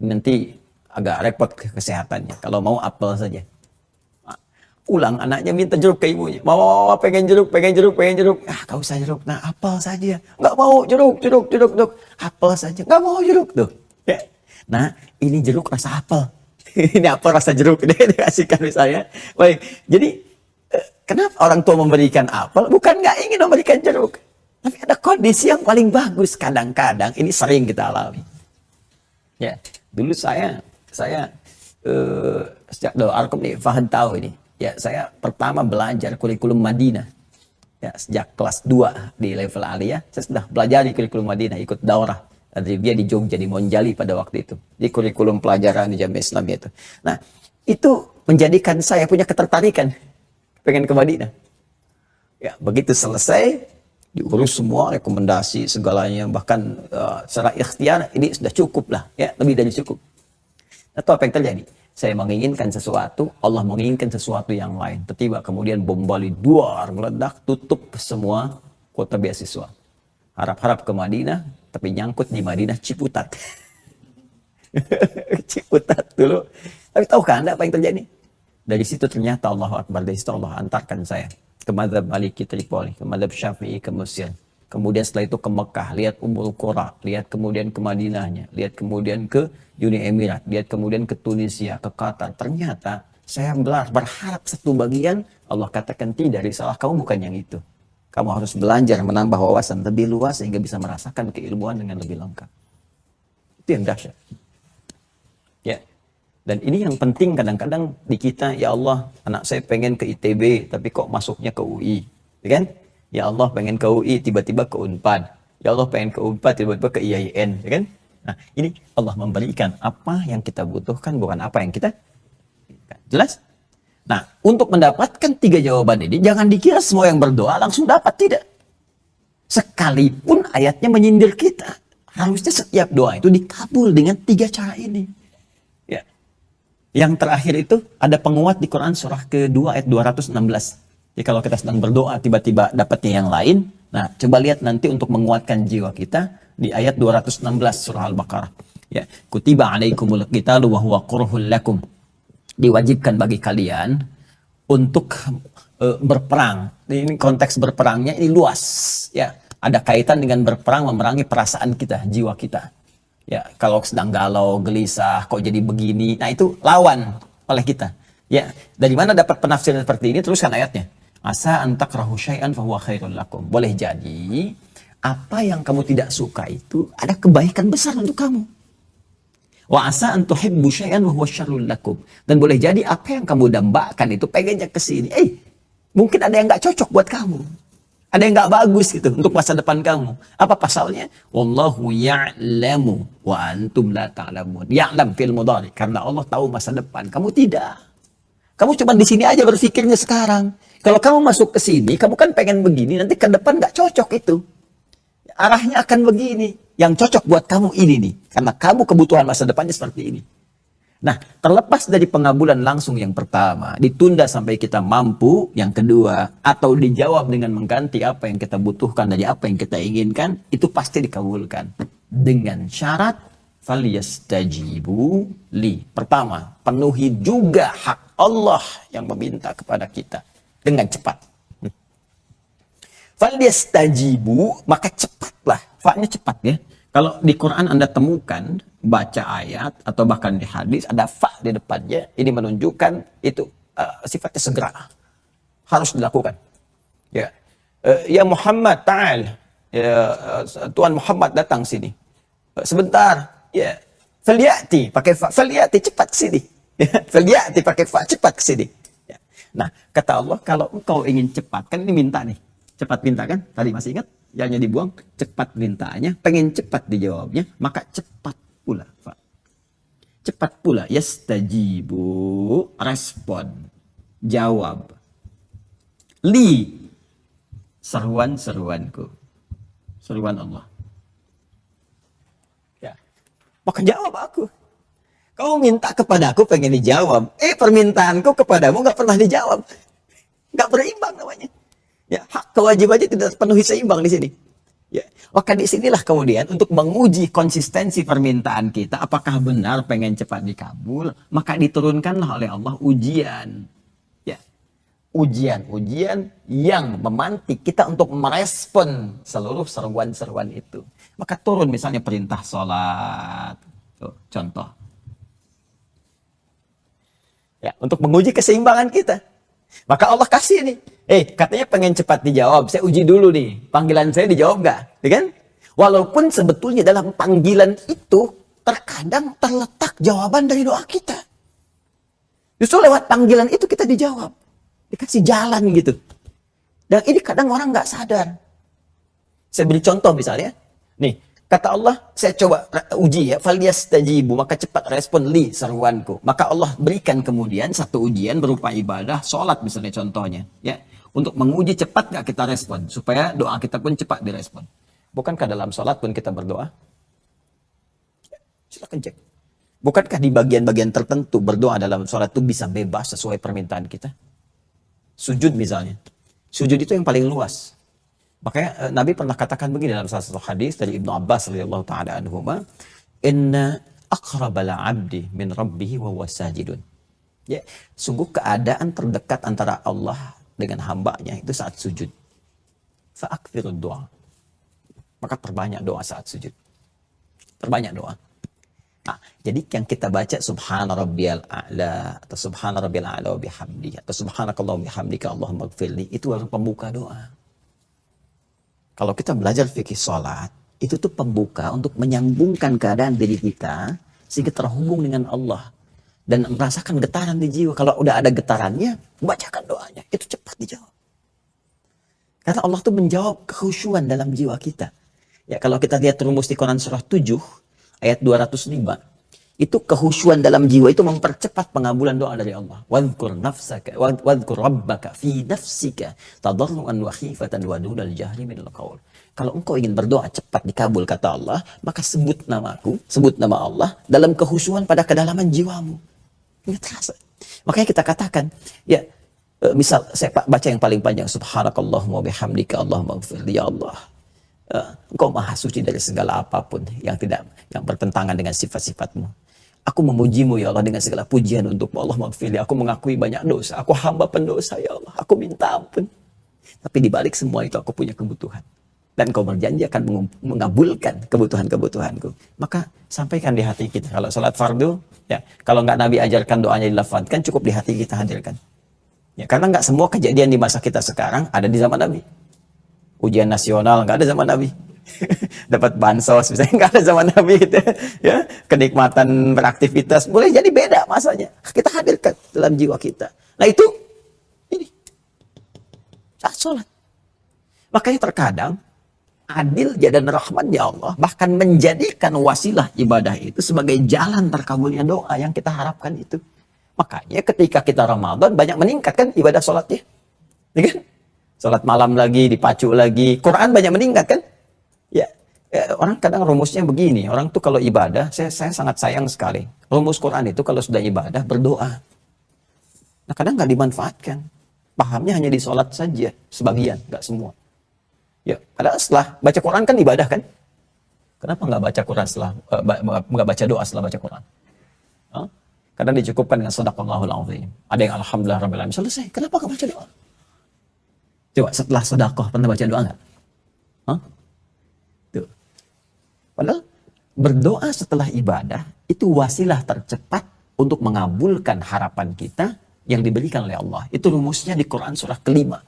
Nanti agak repot kesehatannya. Kalau mau apel saja. Pulang anaknya minta jeruk ke ibunya. Mama pengen jeruk. Gak usah jeruk. Nah, apel saja. Gak mau jeruk. Apel saja. Gak mau jeruk tuh. Ya. Nah, ini jeruk rasa apel. Ini apel rasa jeruk. Dia dikasihkan misalnya. Baik. Jadi, kenapa orang tua memberikan apel? Bukan gak ingin memberikan jeruk. Tapi ada kondisi yang paling bagus. Kadang-kadang, ini sering kita alami. Ya, dulu saya sejak Darul Arqam nih, Fahad tahu ini. Ya, saya pertama belajar kurikulum Madinah. Ya, sejak kelas 2 di level aliyah, saya sudah belajar di kurikulum Madinah, ikut daurah. Dari dia di Jogja, di Monjali pada waktu itu. Di kurikulum pelajaran di Jamiah Islamiyah itu. Nah, itu menjadikan saya punya ketertarikan. Pengen ke Madinah. Ya, begitu selesai, diurus semua rekomendasi, segalanya. Bahkan secara ikhtiar, ini sudah cukup lah. Ya, lebih dari cukup. Atau apa yang terjadi? Saya menginginkan sesuatu, Allah menginginkan sesuatu yang lain. Tiba-tiba kemudian bom Bali duar meledak, tutup semua kuota beasiswa. Harap-harap ke Madinah, tapi nyangkut di Madinah Ciputat. Ciputat dulu. Tapi tahukah Anda apa yang terjadi? Dari situ ternyata Allahu Akbar, dari situ Allah antarkan saya ke Madzhab Maliki Tripoli, ke Madzhab Syafi'i ke Mesir. Kemudian setelah itu ke Mekah, lihat Ummul Qura, lihat kemudian ke Madinahnya, lihat kemudian ke Uni Emirat, lihat kemudian ke Tunisia, ke Qatar. Ternyata saya berharap satu bagian, Allah katakan tidak, risalah kamu bukan yang itu. Kamu harus belajar menambah wawasan lebih luas sehingga bisa merasakan keilmuan dengan lebih lengkap. Itu yang dahsyat. Ya. Dan ini yang penting kadang-kadang di kita, ya Allah, anak saya pengen ke ITB tapi kok masuknya ke UI, ya kan? Ya Allah pengen ke UI, tiba-tiba ke Unpad. Ya Allah pengen ke Unpad, tiba-tiba ke IAIN. Ya kan? Nah, ini Allah memberikan apa yang kita butuhkan, bukan apa yang kita inginkan. Jelas? Nah, untuk mendapatkan 3 jawaban ini, jangan dikira semua yang berdoa langsung dapat. Tidak. Sekalipun ayatnya menyindir kita. Harusnya setiap doa itu dikabul dengan 3 cara ini. Ya. Yang terakhir itu ada penguat di Quran surah kedua ayat 216. Jadi kalau kita sedang berdoa tiba-tiba dapatnya yang lain, nah coba lihat nanti untuk menguatkan jiwa kita di ayat 216 surah Al-Baqarah. Ya, kutiba alaikumul qitalu wa huwa kurhul lakum. Diwajibkan bagi kalian untuk berperang. Ini konteks berperangnya ini luas, ya. Ada kaitan dengan berperang memerangi perasaan kita, jiwa kita. Ya, kalau sedang galau, gelisah, kok jadi begini, nah itu lawan oleh kita. Ya, dari mana dapat penafsiran seperti ini? Teruskan ayatnya. Asa an takrahu syai'an fahuwa khairul lakum. Boleh jadi apa yang kamu tidak suka itu ada kebaikan besar untuk kamu. Wa asa an tuhibbu syai'an wa huwa syarrul lakum. Dan boleh jadi apa yang kamu dambakan itu pengennya ke sini. Mungkin ada yang nggak cocok buat kamu. Ada yang nggak bagus gitu untuk masa depan kamu. Apa pasalnya? Wallahu ya'lamu wa antum la ta'lamun. Ya'lam fil mudhari, karena Allah tahu masa depan. Kamu tidak. Kamu cuma di sini aja berpikirnya sekarang. Kalau kamu masuk ke sini, kamu kan pengen begini, nanti ke depan nggak cocok itu. Arahnya akan begini. Yang cocok buat kamu ini nih. Karena kamu kebutuhan masa depannya seperti ini. Nah, terlepas dari pengabulan langsung yang pertama, ditunda sampai kita mampu, yang kedua, atau dijawab dengan mengganti apa yang kita butuhkan dari apa yang kita inginkan, itu pasti dikabulkan. Dengan syarat, falyastajibu li. Pertama, penuhi juga hak Allah yang meminta kepada kita dengan cepat. Falyastajibu, maka cepatlah. Fa-nya cepat ya. Kalau di Quran Anda temukan, baca ayat, atau bahkan di hadis, ada fa di depannya. Ini menunjukkan itu sifatnya segera. Harus dilakukan. Ya, ya Muhammad, ta'al. Ya, Tuhan Muhammad datang sini. Sebentar. Ya, falyati, pakai fa. Falyati, cepat ke sini. Ya, falyati, pakai fa, cepat ke sini. Ya. Nah, kata Allah, kalau engkau ingin cepat, kan ini minta nih. Cepat minta kan? Tadi masih ingat? Yang dibuang, cepat mintanya, pengen cepat dijawabnya, maka cepat pula. Cepat pula, yastajibu, respon, jawab. Li, seruan-seruanku. Seruan Allah. Ya. Maka jawab aku. Kau minta kepadaku pengen dijawab. Permintaanku kepadamu nggak pernah dijawab. Nggak berimbang namanya. Ya, hak kewajibannya tidak terpenuhi seimbang di sini. Ya, maka di sinilah kemudian untuk menguji konsistensi permintaan kita, apakah benar pengen cepat dikabul, maka diturunkanlah oleh Allah ujian. Ya, ujian-ujian yang memantik kita untuk merespon seluruh seruan-seruan itu. Maka turun misalnya perintah sholat. Tuh, contoh. Ya, untuk menguji keseimbangan kita. Maka Allah kasih nih. Katanya pengen cepat dijawab. Saya uji dulu nih. Panggilan saya dijawab nggak? Ya kan? Walaupun sebetulnya dalam panggilan itu terkadang terletak jawaban dari doa kita. Justru lewat panggilan itu kita dijawab. Dikasih jalan gitu. Dan ini kadang orang nggak sadar. Saya beri contoh misalnya. Nih, kata Allah, saya coba uji ya. Falyastajibu, maka cepat respon li seruanku. Maka Allah berikan kemudian satu ujian berupa ibadah, sholat misalnya contohnya. Ya, untuk menguji cepat nggak kita respon. Supaya doa kita pun cepat direspon. Bukankah dalam sholat pun kita berdoa? Silakan cek. Bukankah di bagian-bagian tertentu berdoa dalam sholat itu bisa bebas sesuai permintaan kita? Sujud misalnya. Sujud itu yang paling luas. Makanya Nabi pernah katakan begini dalam salah satu hadis dari Ibnu Abbas radhiyallahu taala anhuma, "Inna aqrabal 'abdi min rabbih wa huwa sajidun." Ya, sungguh keadaan terdekat antara Allah dengan hambanya itu saat sujud. Fa'akthirud du'a. Maka perbanyak doa saat sujud. Perbanyak doa. Nah, jadi yang kita baca subhana rabbiyal a'la atau subhana rabbiyal a'la wa bihamdihi atau subhanakallah wa bihamdika Allahumma ighfirli, itu baru pembuka doa. Kalau kita belajar fikih sholat, itu tuh pembuka untuk menyambungkan keadaan diri kita sehingga terhubung dengan Allah dan merasakan getaran di jiwa. Kalau udah ada getarannya, bacakan doanya, itu cepat dijawab. Karena Allah tuh menjawab kekhusyuan dalam jiwa kita. Ya, kalau kita lihat rumus di Quran surah 7 ayat 205, itu kekhusyuan dalam jiwa itu mempercepat pengabulan doa dari Allah. Wadhkur nafsaka wadhkur rabbaka fi nafsika tadarruan wa khifatan wa dunal jahri minal qaul. Kalau engkau ingin berdoa cepat dikabul kata Allah, maka sebut namaku, sebut nama Allah dalam kekhusyuan pada kedalaman jiwamu. Ini terasa. Makanya kita katakan, ya, misal saya baca yang paling panjang, subhanakallahumma bihamdika Allahumma ighfirli, ya Allah. Engkau maha suci dari segala apapun yang bertentangan dengan sifat-sifatmu. Aku memujimu ya Allah dengan segala pujian untukmu. Allah maghfirli, aku mengakui banyak dosa. Aku hamba pendosa ya Allah. Aku minta ampun. Tapi di balik semua itu aku punya kebutuhan. Dan kau berjanji akan mengabulkan kebutuhan-kebutuhanku. Maka sampaikan di hati kita. Kalau salat fardu, ya, kalau nggak Nabi ajarkan doanya dilafadzkan, cukup di hati kita hadirkan. Ya, karena nggak semua kejadian di masa kita sekarang ada di zaman Nabi. Ujian nasional nggak ada zaman Nabi. Dapat bansos misalnya nggak ada zaman Nabi gitu. Ya, kenikmatan beraktivitas boleh jadi beda masanya. Kita hadirkan dalam jiwa kita. Nah itu ini saat sholat. Makanya terkadang adil dan rahmatnya Allah bahkan menjadikan wasilah ibadah itu sebagai jalan terkabulnya doa yang kita harapkan itu. Makanya ketika kita Ramadan banyak meningkat kan ibadah sholatnya. Ya kan? Sholat malam lagi, dipacu lagi. Quran banyak meningkat kan? Ya, orang kadang rumusnya begini. Orang tuh kalau ibadah, saya sangat sayang sekali. Rumus Quran itu kalau sudah ibadah, berdoa. Nah kadang nggak dimanfaatkan. Pahamnya hanya di sholat saja. Sebagian, nggak semua. Ya, padahal setelah baca Quran kan ibadah kan? Kenapa nggak baca Quran setelah, nggak baca doa setelah baca Quran? Hah? Kadang dicukupkan dengan sadaqallahul azim. Ada yang alhamdulillah rabbil alamin. Selesai. Kenapa enggak baca doa? Coba setelah sedekah pernah baca doa enggak? Hah? Tuh. Padahal berdoa setelah ibadah itu wasilah tercepat untuk mengabulkan harapan kita yang diberikan oleh Allah. Itu rumusnya di Quran surah kelima.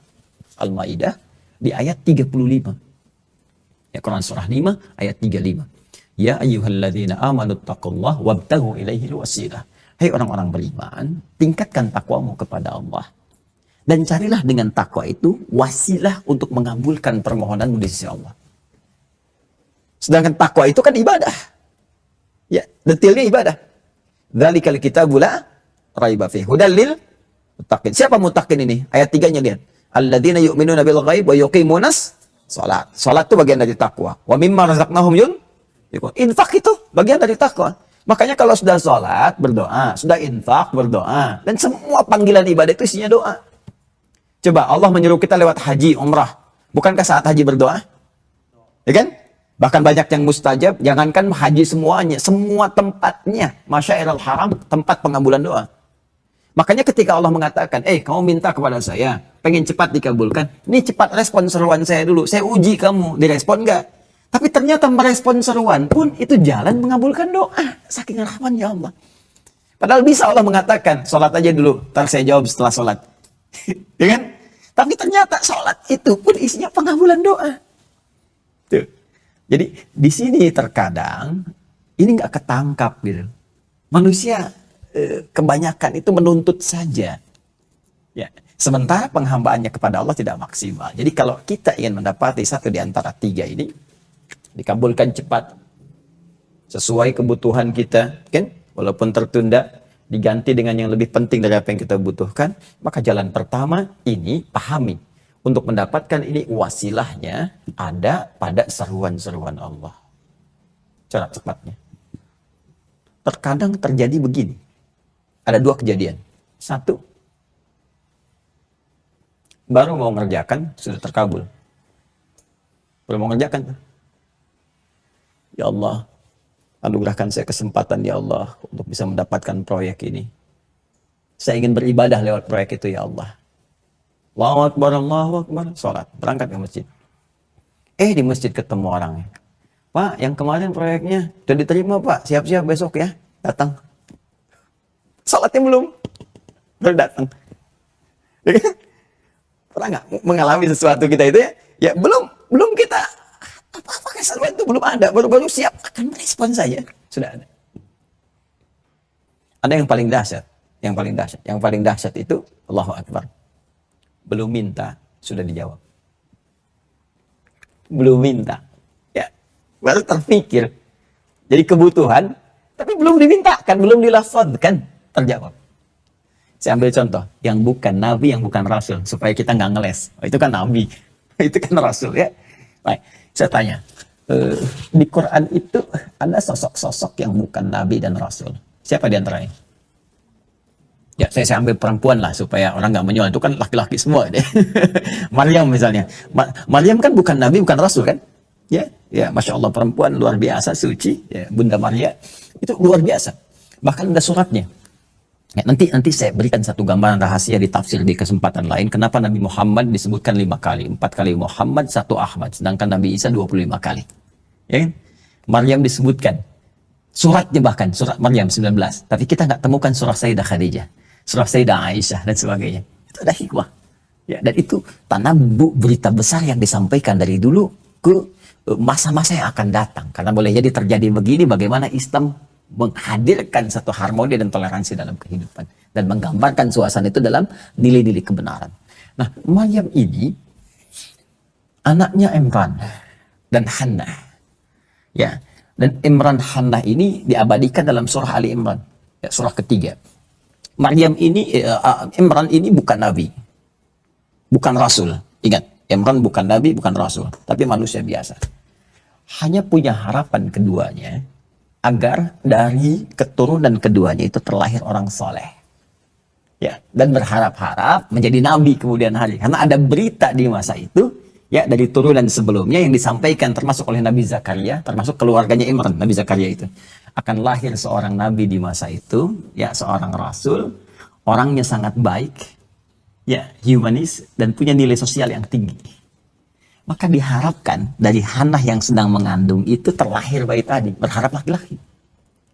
Al-Maidah di ayat 35. Ya, Quran surah 5 ayat 35. Ya ayyuhalladzina amanu taqullaha wabtaghu ilaihil wasilah. Hai orang-orang beriman, tingkatkan takwamu kepada Allah. Dan carilah dengan takwa itu wasilah untuk mengabulkan permohonanmu di sisi Allah. Sedangkan takwa itu kan ibadah. Ya, detailnya ibadah. Dzalikal kitabu la raiba fihi hudal lil muttaqin. Siapa muttaqin ini? Ayat 3-nya lihat. Alladzina yu'minuna bil ghaib wa yuqimunas shalat. Salat itu bagian dari takwa. Wa mimma razaqnahum yunfiqun. Infak itu bagian dari takwa. Makanya kalau sudah sholat, berdoa. Sudah infak, berdoa. Dan semua panggilan ibadah itu isinya doa. Coba Allah menyuruh kita lewat haji, umrah. Bukankah saat haji berdoa? Ya kan? Bahkan banyak yang mustajab. Jangankan haji semuanya. Semua tempatnya. Masyairul haram, tempat pengabulan doa. Makanya ketika Allah mengatakan, kamu minta kepada saya. Pengen cepat dikabulkan. Ini cepat respon seruan saya dulu. Saya uji kamu. Direspon enggak? Tapi ternyata merespon seruan pun itu jalan mengabulkan doa. Saking rahmannya Allah. Padahal bisa Allah mengatakan, sholat aja dulu, ntar saya jawab setelah sholat. Ya kan? Tapi ternyata sholat itu pun isinya pengabulan doa. Tuh. Jadi di sini terkadang ini nggak ketangkap gitu. Manusia kebanyakan itu menuntut saja. Ya. Sementara penghambaannya kepada Allah tidak maksimal. Jadi kalau kita ingin mendapati satu di antara tiga ini, dikabulkan cepat sesuai kebutuhan kita, kan? Walaupun tertunda, diganti dengan yang lebih penting dari apa yang kita butuhkan, maka jalan pertama ini pahami. Untuk mendapatkan ini wasilahnya ada pada seruan-seruan Allah. Cara cepatnya. Terkadang terjadi begini. Ada dua kejadian. Satu, baru mau ngerjakan sudah terkabul. Baru mau ngerjakan tuh. Ya Allah, anugerahkan saya kesempatan ya Allah untuk bisa mendapatkan proyek ini. Saya ingin beribadah lewat proyek itu ya Allah. Allahu Akbar, Allahu Akbar. Sholat, berangkat ke masjid. Di masjid ketemu orangnya. Pak, yang kemarin proyeknya sudah diterima Pak, siap-siap besok ya. Datang. Sholatnya belum. Baru datang. Pernah nggak mengalami sesuatu kita itu ya? Ya belum kita apa-apa keseruan itu belum ada, baru-baru siap akan merespon saja sudah ada. Ada yang paling dahsyat, yang paling dahsyat itu Allahu Akbar. Belum minta sudah dijawab. Belum minta, ya baru terpikir. Jadi kebutuhan, tapi belum dimintakan, belum dilafadzkan, terjawab. Saya ambil contoh, yang bukan nabi, yang bukan rasul, supaya kita nggak ngeles. Itu kan nabi, itu kan rasul ya. Baik. Saya tanya, di Quran itu ada sosok-sosok yang bukan nabi dan rasul. Siapa di antaranya? Ya, saya ambil perempuan lah supaya orang nggak menyoal. Itu kan laki-laki semua deh. Maryam misalnya. Maryam kan bukan nabi, bukan rasul kan? Ya, masya Allah perempuan luar biasa, suci. Ya, Bunda Maria itu luar biasa. Bahkan ada suratnya. Ya, nanti saya berikan satu gambaran rahasia di tafsir di kesempatan lain. Kenapa Nabi Muhammad disebutkan 5 kali? 4 kali Muhammad, 1 Ahmad. Sedangkan Nabi Isa 25 kali. Ya kan? Maryam disebutkan. Suratnya bahkan, surat Maryam 19. Tapi kita nggak temukan surah Sayyidah Khadijah. Surah Sayyidah Aisyah dan sebagainya. Itu ada hikmah. Ya, dan itu tanabbu, berita besar yang disampaikan dari dulu ke masa-masa yang akan datang. Karena boleh jadi terjadi begini, bagaimana Islam menghadirkan satu harmoni dan toleransi dalam kehidupan. Dan menggambarkan suasana itu dalam nilai-nilai kebenaran. Nah, Maryam ini anaknya Imran dan Hannah. Ya, dan Imran Hannah ini diabadikan dalam surah Ali Imran, ya, surah ketiga. Maryam ini, Imran ini bukan nabi, bukan rasul. Ingat, Imran bukan nabi, bukan rasul, tapi manusia biasa. Hanya punya harapan keduanya agar dari keturunan keduanya itu terlahir orang soleh. Ya, dan berharap-harap menjadi nabi kemudian hari. Karena ada berita di masa itu, ya, dari turunan sebelumnya yang disampaikan termasuk oleh Nabi Zakaria, termasuk keluarganya Imran, Nabi Zakaria itu. Akan lahir seorang nabi di masa itu, ya, seorang rasul, orangnya sangat baik, ya, humanis, dan punya nilai sosial yang tinggi. Maka diharapkan dari Hannah yang sedang mengandung itu terlahir bayi tadi, berharap laki-laki.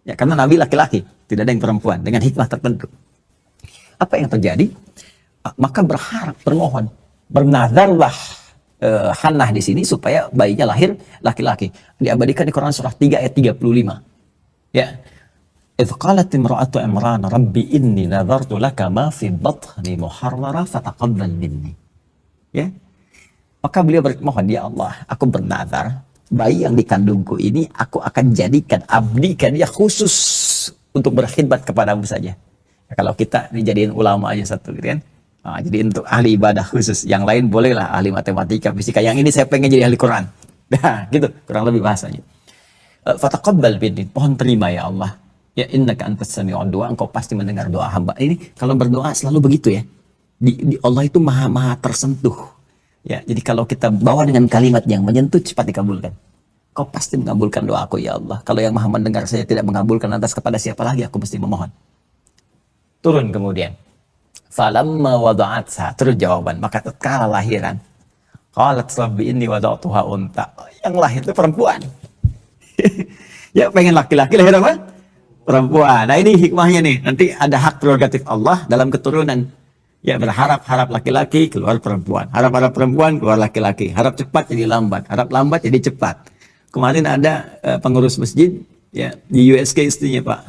Ya, karena nabi laki-laki, tidak ada yang perempuan, dengan hikmah tertentu. Apa yang terjadi? Maka berharap, bermohon, bernazarlah Hannah di sini supaya bayinya lahir laki-laki. Diabadikan di Quran surah 3 ayat 35. Ya. إذ قالت امرأة عمران ربي إني نذرت لك ما في بطني محررا فتقبل مني. Ya. Maka beliau bermohon, ya Allah, aku bernazar bayi yang dikandungku ini aku akan jadikan, abdikan dia khusus untuk berkhidmat kepadamu saja. Ya, kalau kita dijadiin ulama aja satu gitu kan. Nah, jadi untuk ahli ibadah khusus, yang lain bolehlah ahli matematika, fisika. Yang ini saya pengen jadi ahli Quran. Nah, gitu kurang lebih bahasanya. Fataqabbal minni, mohon terima ya Allah. Ya innaka antas sami'ud du'a, engkau pasti mendengar doa hamba. Ini kalau berdoa selalu begitu ya. Di Allah itu maha tersentuh. Ya, jadi kalau kita bawa dengan kalimat yang menyentuh cepat dikabulkan. Kau pasti mengabulkan doaku ya Allah. Kalau yang maha mendengar saya tidak mengabulkan, lantas kepada siapa lagi aku mesti memohon? Turun kemudian. Falamma wada'atha, terus jawaban, maka tatkala lahiran, qalat rabbi inni wada'tuha unta. Yang lahir itu perempuan. Ya, pengen laki-laki, lahir apa? Perempuan. Nah, ini hikmahnya nih. Nanti ada hak prerogatif Allah dalam keturunan. Ya, berharap-harap laki-laki, keluar perempuan. Harap-harap perempuan, keluar laki-laki. Harap cepat jadi lambat. Harap lambat jadi cepat. Kemarin ada pengurus masjid, ya, di USK istrinya Pak.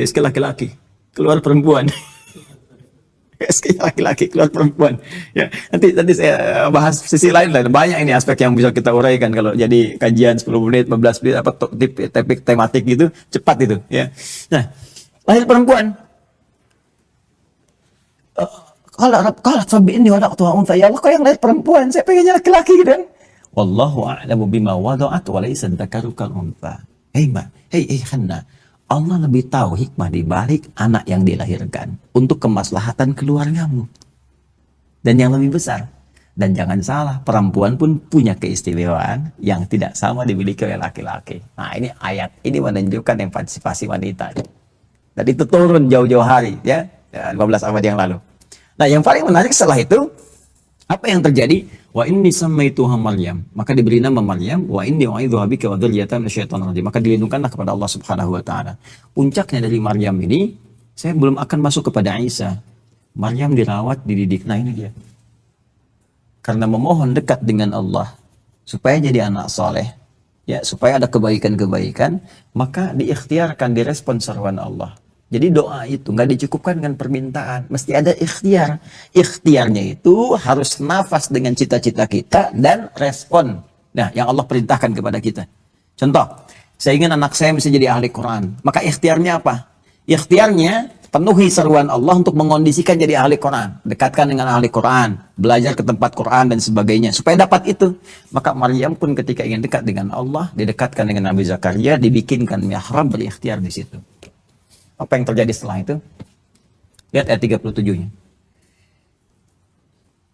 USK laki-laki, keluar perempuan. USK laki-laki, keluar perempuan. Ya, nanti saya bahas sisi lain lah. Banyak ini aspek yang bisa kita uraikan kalau jadi kajian 10 menit, 15 menit, apa topik tematik gitu, cepat itu, ya. Nah, lahir perempuan. Kalau sabi ini wadah tua unta, ya Allah, kau yang lahir perempuan, saya pengennya laki-laki gitu kan. Wallahu a'lamu bima wada'at wa laysa dzakaru kal unta. Hei Hannah, Allah lebih tahu hikmah di balik anak yang dilahirkan untuk kemaslahatan keluargamu. Dan yang lebih besar, dan jangan salah, perempuan pun punya keistimewaan yang tidak sama dimiliki oleh laki-laki. Nah, ini ayat ini menunjukkan emansipasi wanita. Dan itu turun jauh-jauh hari, ya, 15 abad yang lalu. Nah, yang paling menarik setelah itu, apa yang terjadi? Wa inni sammaituha Maryam, maka diberi nama Maryam. Wa inni u'idzuha bika wa dzurriyyataha minasyaitonir rajim, maka dilindungkanlah kepada Allah Subhanahu wa taala. Puncaknya dari Maryam ini, saya belum akan masuk kepada Isa. Maryam dirawat, dididik. Nah, ini dia. Karena memohon dekat dengan Allah supaya jadi anak soleh, ya, supaya ada kebaikan-kebaikan, maka diikhtiarkan, direspon seruan Allah. Jadi doa itu nggak dicukupkan dengan permintaan, mesti ada ikhtiar. Ikhtiarnya itu harus nafas dengan cita-cita kita dan respon. Nah, yang Allah perintahkan kepada kita. Contoh, saya ingin anak saya bisa jadi ahli Quran. Maka ikhtiarnya apa? Ikhtiarnya penuhi seruan Allah untuk mengondisikan jadi ahli Quran. Dekatkan dengan ahli Quran, belajar ke tempat Quran dan sebagainya. Supaya dapat itu. Maka Maryam pun ketika ingin dekat dengan Allah, didekatkan dengan Nabi Zakaria, dibikinkan mihrab, berikhtiar di situ. Apa yang terjadi setelah itu? Lihat ayat 37-nya.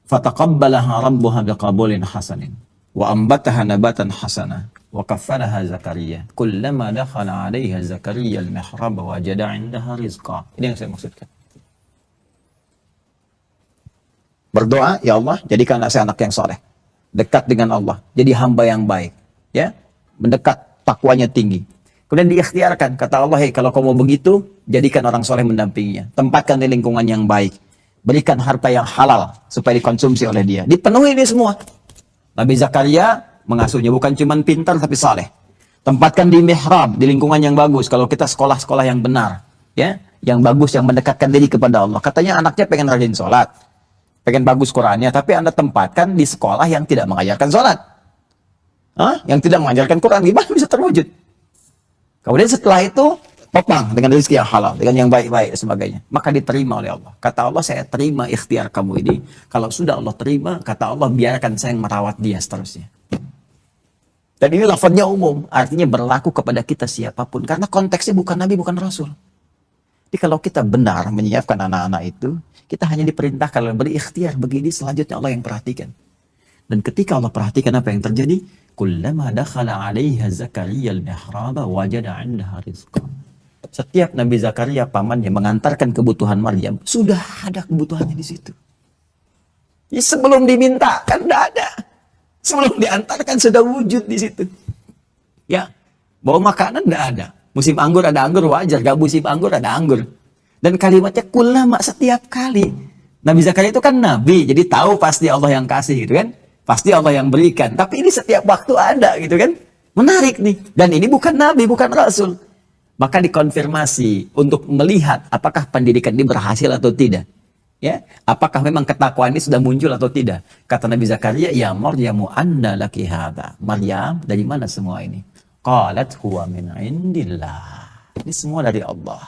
Fataqabbalaha rabbuha biqabulin hasanin wa ambataha nabatan hasana wa kaffalaha Zakaria. Kullama dakhala 'alaiha Zakaria al-mihrab wajada 'indaha rizqa. Ini yang saya maksudkan. Berdoa, ya Allah, jadikanlah saya anak yang soleh, dekat dengan Allah, jadi hamba yang baik, ya, mendekat, takwanya tinggi. Kemudian diikhtiarkan, kata Allah, hey, kalau kamu begitu, jadikan orang soleh mendampinginya. Tempatkan di lingkungan yang baik. Berikan harta yang halal supaya dikonsumsi oleh dia. Dipenuhi ini semua. Nabi Zakaria mengasuhnya bukan cuma pintar tapi saleh. Tempatkan di mihrab, di lingkungan yang bagus. Kalau kita sekolah-sekolah yang benar, ya, yang bagus, yang mendekatkan diri kepada Allah. Katanya anaknya pengen rajin sholat, pengen bagus Qurannya, tapi Anda tempatkan di sekolah yang tidak mengajarkan sholat. Yang tidak mengajarkan Quran, gimana bisa terwujud? Kemudian setelah itu, topang dengan rezeki yang halal, dengan yang baik-baik dan sebagainya. Maka diterima oleh Allah. Kata Allah, saya terima ikhtiar kamu ini. Kalau sudah Allah terima, kata Allah, biarkan saya yang merawat dia seterusnya. Dan ini lafadznya umum, artinya berlaku kepada kita siapapun. Karena konteksnya bukan Nabi, bukan Rasul. Jadi kalau kita benar menyiapkan anak-anak itu, kita hanya diperintahkan beri ikhtiar begini, selanjutnya Allah yang perhatikan. Dan ketika Allah perhatikan apa yang terjadi, kullama dakhala 'alaiha Zakaria al-mihraba wajada 'indaha rizqa. Setiap Nabi Zakaria pamannya mengantarkan kebutuhan Maryam, sudah ada kebutuhannya di situ. Ya, sebelum diminta kan tidak ada. Sebelum diantarkan sudah wujud di situ. Ya, bawa makanan tidak ada. Musim anggur ada anggur wajar, gak musim anggur ada anggur. Dan kalimatnya kullama, setiap kali. Nabi Zakaria itu kan nabi, jadi tahu pasti Allah yang kasih gitu kan. Pasti Allah yang berikan. Tapi ini setiap waktu ada gitu kan. Menarik nih. Dan ini bukan nabi, bukan rasul. Maka dikonfirmasi untuk melihat apakah pendidikan ini berhasil atau tidak. Ya, apakah memang ketakwaan ini sudah muncul atau tidak? Kata Nabi Zakaria, ya Maryamu anna laki hadha. Maryam, dari mana semua ini? Qalat huwa min indillah. Ini semua dari Allah.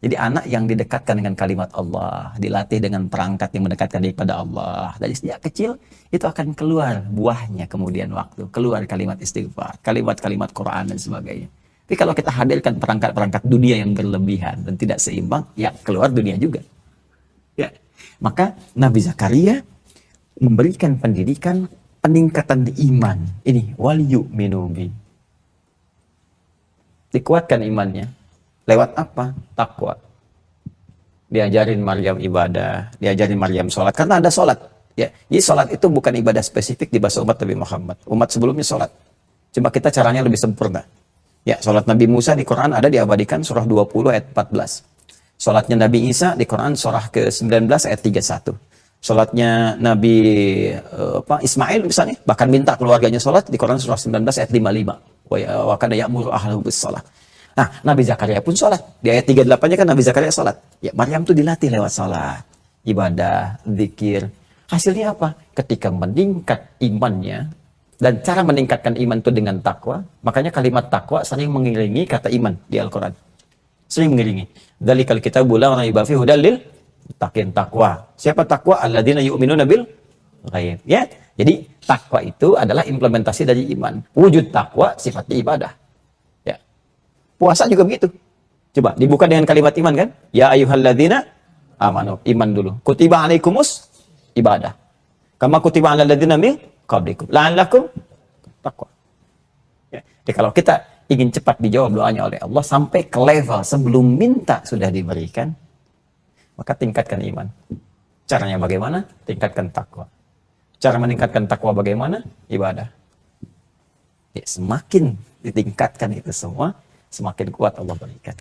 Jadi anak yang didekatkan dengan kalimat Allah, dilatih dengan perangkat yang mendekatkan diri kepada Allah, dari sejak kecil itu akan keluar buahnya kemudian waktu, keluar kalimat istighfar, kalimat-kalimat Quran dan sebagainya. Tapi kalau kita hadirkan perangkat-perangkat dunia yang berlebihan dan tidak seimbang, ya keluar dunia juga. Ya, maka Nabi Zakaria memberikan pendidikan peningkatan iman. Ini wal yu'minu bi. Dikuatkan imannya. Lewat apa? Takwa. Diajarin Maryam ibadah, diajarin Maryam sholat. Karena ada sholat. Ya, jadi sholat itu bukan ibadah spesifik di bahasa umat Nabi Muhammad. Umat sebelumnya sholat. Cuma kita caranya lebih sempurna. Ya, sholat Nabi Musa di Quran ada diabadikan surah 20 ayat 14. Sholatnya Nabi Isa di Quran surah ke-19 ayat 31. Sholatnya Nabi Ismail misalnya, bahkan minta keluarganya sholat di Quran surah 19 ayat 55. Wa kana ya'muru ahlahu bis shalah. Nah, Nabi Zakaria pun sholat. Di ayat 38-nya kan Nabi Zakaria sholat. Ya, Maryam tuh dilatih lewat sholat, ibadah, zikir. Hasilnya apa? Ketika meningkat imannya, dan cara meningkatkan iman itu dengan takwa, makanya kalimat takwa sering mengiringi kata iman di Al-Quran. Sering mengiringi. Dzalikal kitabu la raiba fihi hudal lil muttaqin. Takwa. Siapa takwa? Alladzina yu'minuna bil ghaib. Ya. Jadi takwa itu adalah implementasi dari iman. Wujud takwa sifatnya ibadah. Ya. Puasa juga begitu. Coba dibuka dengan kalimat iman kan? Ya ayyuhalladzina amanu. Iman dulu. Kutiba alaikumus ibadah. Kama kutiba alal ladzina min qablikum la'allakum taqwa. Ya. Jadi kalau kita ingin cepat dijawab doanya oleh Allah sampai ke level sebelum minta sudah diberikan, maka tingkatkan iman. Caranya bagaimana? Tingkatkan takwa. Cara meningkatkan takwa bagaimana? Ibadah. Ya, semakin ditingkatkan itu semua, semakin kuat Allah berikan.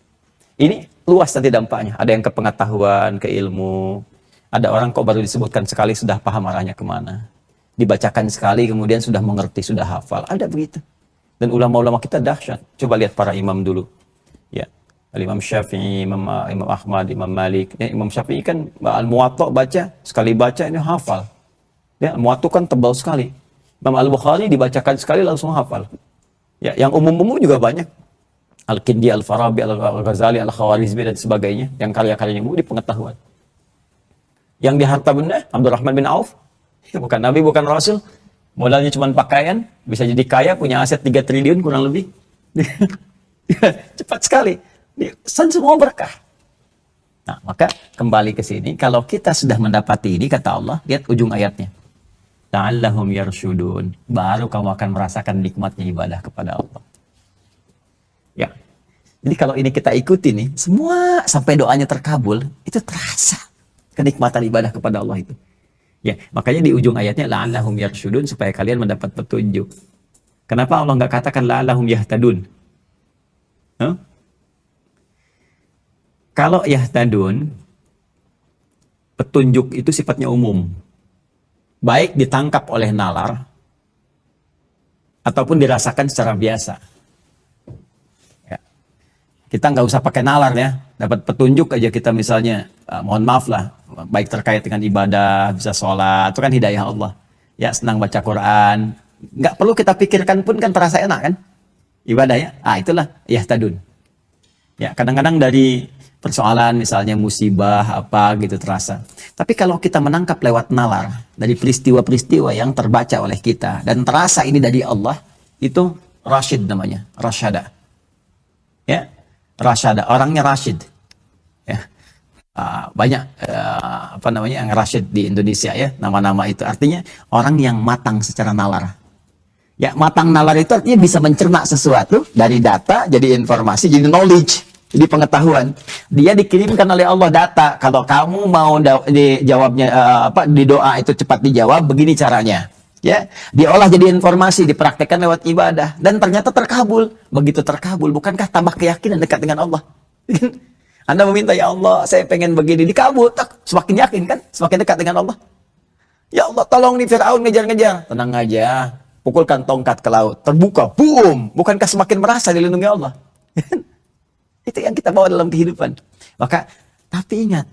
Ini luas nanti dampaknya. Ada yang ke pengetahuan, ke ilmu. Ada orang kok baru disebutkan sekali sudah paham arahnya kemana. Dibacakan sekali kemudian sudah mengerti, sudah hafal. Ada begitu. Dan ulama-ulama kita dahsyat. Coba lihat para imam dulu. Ya, Imam Syafi'i, Imam Ahmad, Imam Malik. Ya, Imam Syafi'i kan Al-Muwatta baca, sekali baca ini hafal. Ya, Al-Muwatta kan tebal sekali. Imam Al-Bukhari dibacakan sekali langsung hafal. Ya, yang umum-umum juga banyak. Al-Kindi, Al-Farabi, Al-Ghazali, Al-Khawarizmi dan sebagainya. Yang karya-karyanya di pengetahuan. Yang di harta benda, Abdurrahman bin Auf. Bukan Nabi, bukan Rasul. Modalnya cuma pakaian, bisa jadi kaya, punya aset 3 triliun kurang lebih. Cepat sekali. Semua berkah. Nah, maka kembali ke sini, kalau kita sudah mendapati ini, kata Allah, lihat ujung ayatnya. La'allahum yarshudun. Baru kamu akan merasakan nikmatnya ibadah kepada Allah. Ya. Jadi kalau ini kita ikuti nih, semua sampai doanya terkabul, itu terasa kenikmatan ibadah kepada Allah itu. Ya, makanya di ujung ayatnya la'allahum yarshudun supaya kalian mendapat petunjuk. Kenapa Allah nggak katakan la'allahum yahtadun? Kalau yahtadun petunjuk itu sifatnya umum. Baik ditangkap oleh nalar, ataupun dirasakan secara biasa. Ya. Kita nggak usah pakai nalar ya, dapat petunjuk aja kita misalnya, mohon maaf lah, baik terkait dengan ibadah, bisa sholat, itu kan hidayah Allah. Ya, senang baca Quran, nggak perlu kita pikirkan pun kan terasa enak kan? Ibadah ya, itulah yahtadun. Ya, kadang-kadang dari persoalan misalnya musibah apa gitu terasa. Tapi kalau kita menangkap lewat nalar dari peristiwa-peristiwa yang terbaca oleh kita dan terasa ini dari Allah, itu rasyid namanya, rasyada. Ya, rasyada, orangnya rasyid. Ya. Banyak apa namanya yang rasyid di Indonesia ya, nama-nama itu artinya orang yang matang secara nalar. Ya, matang nalar itu artinya bisa mencerna sesuatu dari data jadi informasi, jadi knowledge, jadi pengetahuan. Dia dikirimkan oleh Allah data. Kalau kamu mau dijawabnya di doa itu cepat dijawab, begini caranya. Ya, diolah jadi informasi, dipraktekkan lewat ibadah dan ternyata terkabul. Begitu terkabul, bukankah tambah keyakinan dekat dengan Allah? Anda meminta, ya Allah, saya pengen begini, dikabul, semakin yakin kan, semakin dekat dengan Allah. Ya Allah, tolong nih Fir'aun ngejar-ngejar. Tenang aja, pukulkan tongkat ke laut, terbuka, boom. Bukankah semakin merasa dilindungi Allah? Itu yang kita bawa dalam kehidupan. Maka, tapi ingat,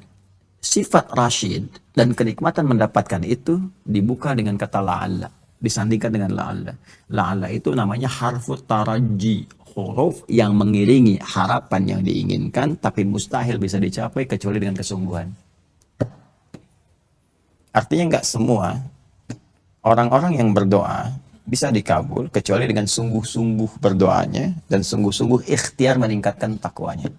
sifat rasyid dan kenikmatan mendapatkan itu dibuka dengan kata la'alla, disandingkan dengan la'alla. La'alla itu namanya harfu taraji, huruf yang mengiringi harapan yang diinginkan, tapi mustahil bisa dicapai kecuali dengan kesungguhan. Artinya nggak semua orang-orang yang berdoa bisa dikabul kecuali dengan sungguh-sungguh berdoanya dan sungguh-sungguh ikhtiar meningkatkan takwanya.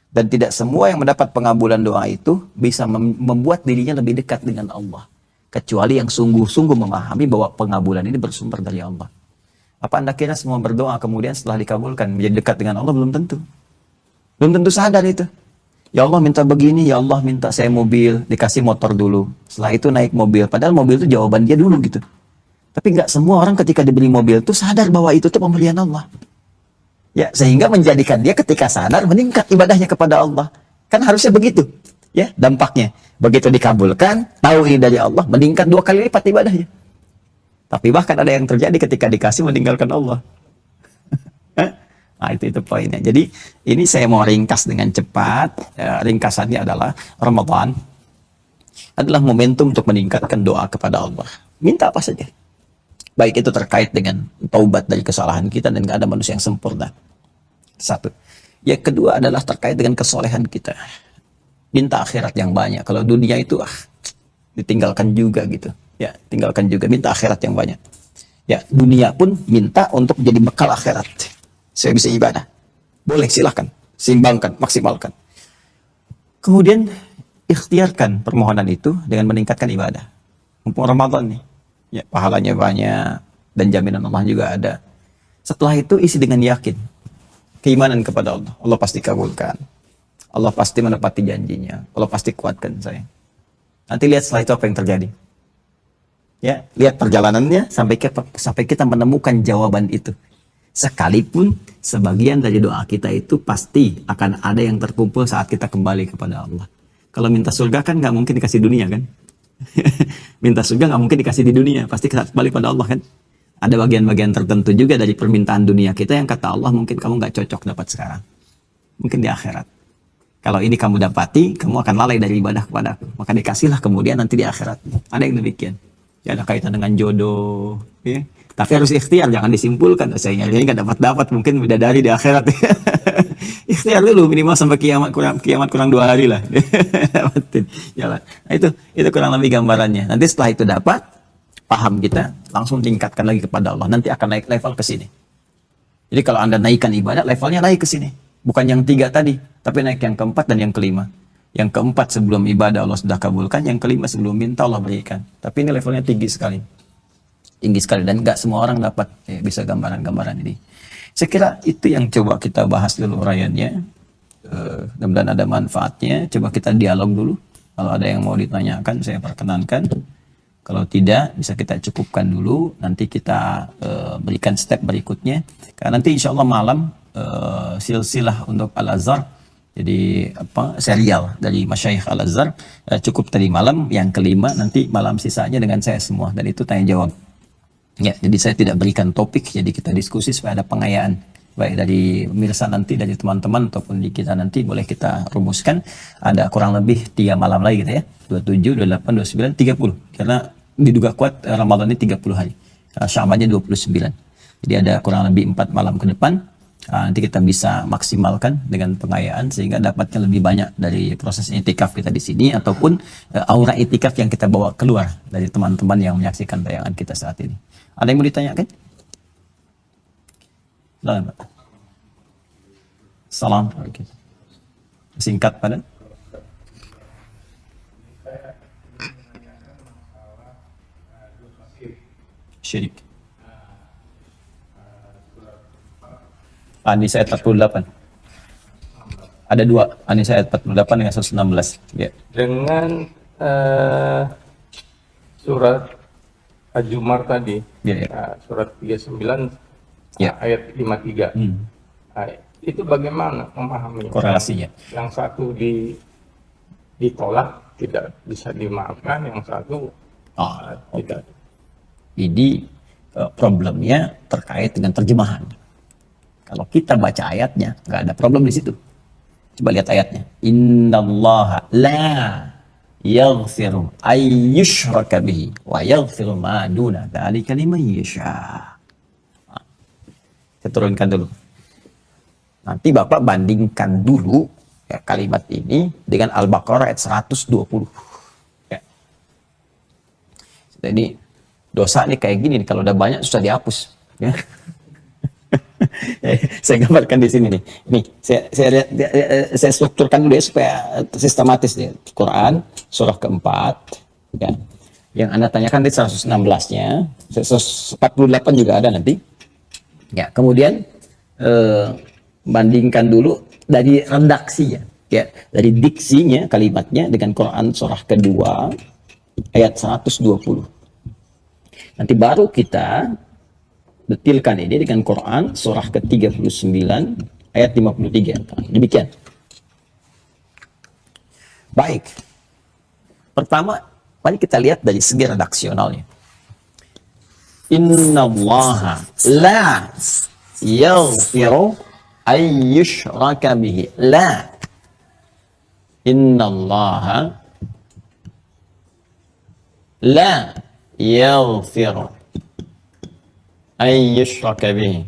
Dan tidak semua yang mendapat pengabulan doa itu bisa membuat dirinya lebih dekat dengan Allah, kecuali yang sungguh-sungguh memahami bahwa pengabulan ini bersumber dari Allah. Apa Anda kira semua berdoa kemudian setelah dikabulkan menjadi dekat dengan Allah? Belum tentu. Belum tentu sadar itu. Ya Allah minta begini, ya Allah minta saya mobil, dikasih motor dulu. Setelah itu naik mobil, padahal mobil itu jawaban dia dulu gitu. Tapi nggak semua orang ketika dibeli mobil itu sadar bahwa itu tuh pemberian Allah. Ya, sehingga menjadikan dia ketika sadar meningkat ibadahnya kepada Allah. Kan harusnya begitu. Ya, dampaknya. Begitu dikabulkan, tahu ini dari Allah, meningkat 2 kali lipat ibadahnya. Tapi bahkan ada yang terjadi ketika dikasih meninggalkan Allah. Nah, itu poinnya. Jadi, ini saya mau ringkas dengan cepat. Ringkasannya adalah Ramadan adalah momentum untuk meningkatkan doa kepada Allah. Minta apa saja. Baik itu terkait dengan taubat dari kesalahan kita dan gak ada manusia yang sempurna. Satu. Yang kedua adalah terkait dengan kesolehan kita. Minta akhirat yang banyak. Kalau dunia itu ditinggalkan juga gitu. Ya, tinggalkan juga. Minta akhirat yang banyak. Ya, dunia pun minta untuk jadi bekal akhirat. Saya bisa ibadah. Boleh, silahkan. Seimbangkan, maksimalkan. Kemudian, ikhtiarkan permohonan itu dengan meningkatkan ibadah. Mumpung Ramadan nih. Ya, pahalanya banyak dan jaminan Allah juga ada. Setelah itu isi dengan yakin. Keimanan kepada Allah. Allah pasti kabulkan. Allah pasti menepati janjinya. Allah pasti kuatkan saya. Nanti lihat setelah itu apa yang terjadi. Ya, lihat perjalanannya sampai kita menemukan jawaban itu. Sekalipun sebagian dari doa kita itu pasti akan ada yang terkumpul saat kita kembali kepada Allah. Kalau minta surga kan nggak mungkin dikasih dunia kan? Minta surga nggak mungkin dikasih di dunia, pasti kembali pada Allah kan? Ada bagian-bagian tertentu juga dari permintaan dunia kita yang kata Allah mungkin kamu nggak cocok dapat sekarang, mungkin di akhirat. Kalau ini kamu dapati, kamu akan lalai dari ibadah kepadaku, maka dikasihlah kemudian nanti di akhirat. Ada yang demikian. Ya, ada kaitan dengan jodoh, ya. Tapi harus ikhtiar, jangan disimpulkan. Saya nyari nggak dapat mungkin bidadari di akhirat. Ikhtiar dulu minimal sampai kiamat kurang 2 hari lah. Dapatin jalan. Nah, itu kurang lebih gambarannya. Nanti setelah itu dapat, paham kita, langsung tingkatkan lagi kepada Allah. Nanti akan naik level ke sini. Jadi kalau Anda naikkan ibadah, levelnya naik ke sini. Bukan yang 3 tadi, tapi naik yang keempat dan yang kelima. Yang keempat sebelum ibadah Allah sudah kabulkan, yang kelima sebelum minta Allah berikan. Tapi ini levelnya tinggi sekali. Tinggi sekali dan nggak semua orang dapat bisa gambaran-gambaran ini. Saya kira itu yang coba kita bahas dulu uraiannya. Mudah-mudahan ada manfaatnya. Coba kita dialog dulu. Kalau ada yang mau ditanyakan, saya perkenankan. Kalau tidak, bisa kita cukupkan dulu. Nanti kita berikan step berikutnya. Karena nanti insya Allah malam silsilah untuk Al-Azhar Jadi apa serial dari Masyayikh Al-Azhar cukup tadi malam, yang kelima nanti malam sisanya dengan saya semua, dan itu tanya jawab. Ya, jadi saya tidak berikan topik, jadi kita diskusi supaya ada pengayaan baik dari pemirsa nanti, dari teman-teman ataupun di kita nanti, boleh kita rumuskan. Ada kurang lebih 3 malam lagi gitu ya, 27, 28, 29, 30, karena diduga kuat Ramadan ini 30 hari, Syabannya 29. Jadi ada kurang lebih 4 malam ke depan. Nanti kita bisa maksimalkan dengan pengayaan sehingga dapatnya lebih banyak dari proses itikaf kita di sini, ataupun aura itikaf yang kita bawa keluar dari teman-teman yang menyaksikan tayangan kita saat ini. Ada yang mau ditanyakan? Salam. Okay. Singkat pada. Syirik. An-Nisa ayat 48. Ada 2, An-Nisa ayat 48 dengan 116. Ya. Dengan surat Al-Jumar tadi, surat 39 ayat 53. Itu bagaimana memahami? Korelasinya. Yang satu ditolak, tidak bisa dimaafkan, yang satu tidak. Ini problemnya terkait dengan terjemahan. Kalau kita baca ayatnya, nggak ada problem di situ. Coba lihat ayatnya. Innallaha la yaghfiru ayyushraka bihi wa yaghfiru ma duna dzalika liman yasha. Saya turunkan dulu. Nanti Bapak bandingkan dulu ya, kalimat ini dengan Al-Baqarah ayat 120. Ya. Jadi dosa ini kayak gini nih, kalau udah banyak susah dihapus. Ya. Saya gambarkan di sini nih. Nih, saya strukturkan dulu ya supaya sistematis ya. Quran surah keempat ya. Yang Anda tanyakan di 116-nya, 148 juga ada nanti. Ya, kemudian bandingkan dulu dari redaksinya ya, dari diksinya kalimatnya dengan Quran surah kedua ayat 120. Nanti baru kita detilkan ini dengan Quran surah ke-39 ayat 53. Demikian. Baik. Pertama, mari kita lihat dari segi redaksionalnya. Innallaha la yaghfiru ayyushraka bihi. La. Innallaha la yaghfiru ayyushraka bihi.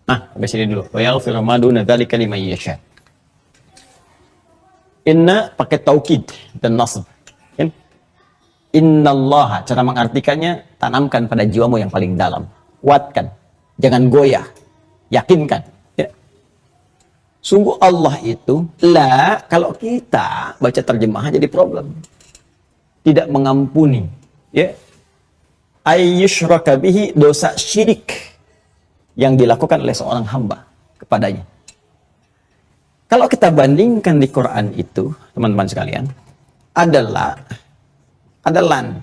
Sampai sini dulu. Wa yaghfiru ma duna dzalika liman yasha. Inna pakai taukid dan nasb. Kan? Innallaha, cara mengartikannya, tanamkan pada jiwamu yang paling dalam. Kuatkan. Jangan goyah. Yakinkan. Ya. Sungguh Allah itu, la, kalau kita baca terjemahan jadi problem. Tidak mengampuni. Ya. Ayyushraka bihi, dosa syirik yang dilakukan oleh seorang hamba kepadanya. Kalau kita bandingkan di Quran itu, teman-teman sekalian, adalah lan.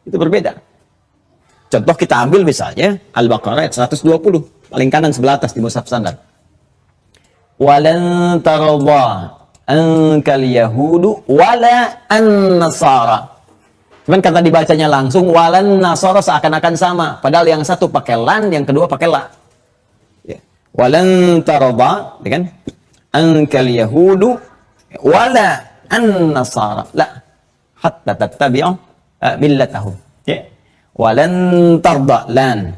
Itu berbeda. Contoh kita ambil misalnya Al-Baqarah ayat 120, paling kanan sebelah atas di mushaf standar. Walan taradha ankal yahudu wala an-nasara. Cuman kata dibacanya langsung walan nasara seakan-akan sama, padahal yang satu pakai lan, yang kedua pakai la. Ya. Walan taradha, ya kan? Ankal yahudu wala an-nasara. La. Hatta tattabi'u millatahum. Ya. Walan tarda, lan.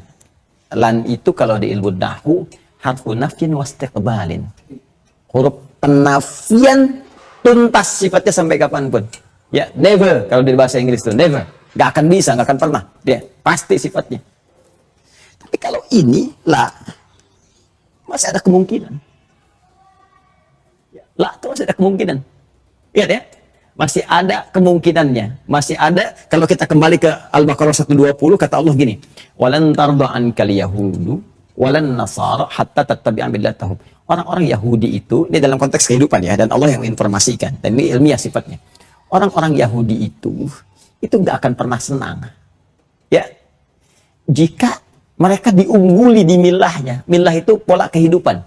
Lan itu kalau di ilmu nahwu harfu nafyin wa istiqbalin. Huruf penafian tuntas sifatnya sampai kapanpun. Ya, never. Kalau di bahasa Inggris itu never. Gak akan bisa, gak akan pernah. Dia pasti sifatnya. Tapi kalau ini lah, masih ada kemungkinan. Ya, lah, itu masih ada kemungkinan. Lihat ya, masih ada kemungkinannya. Masih ada. Kalau kita kembali ke Al-Baqarah 120, kata Allah gini, walan tarda ankal yahudu walan nasara hatta tattabi'a millatahum. Orang-orang Yahudi itu, ini dalam konteks kehidupan ya, dan Allah yang menginformasikan, dan ini ilmiah sifatnya. Orang-orang Yahudi itu nggak akan pernah senang. Ya, jika Mereka diungguli di milahnya. Milah itu pola kehidupan.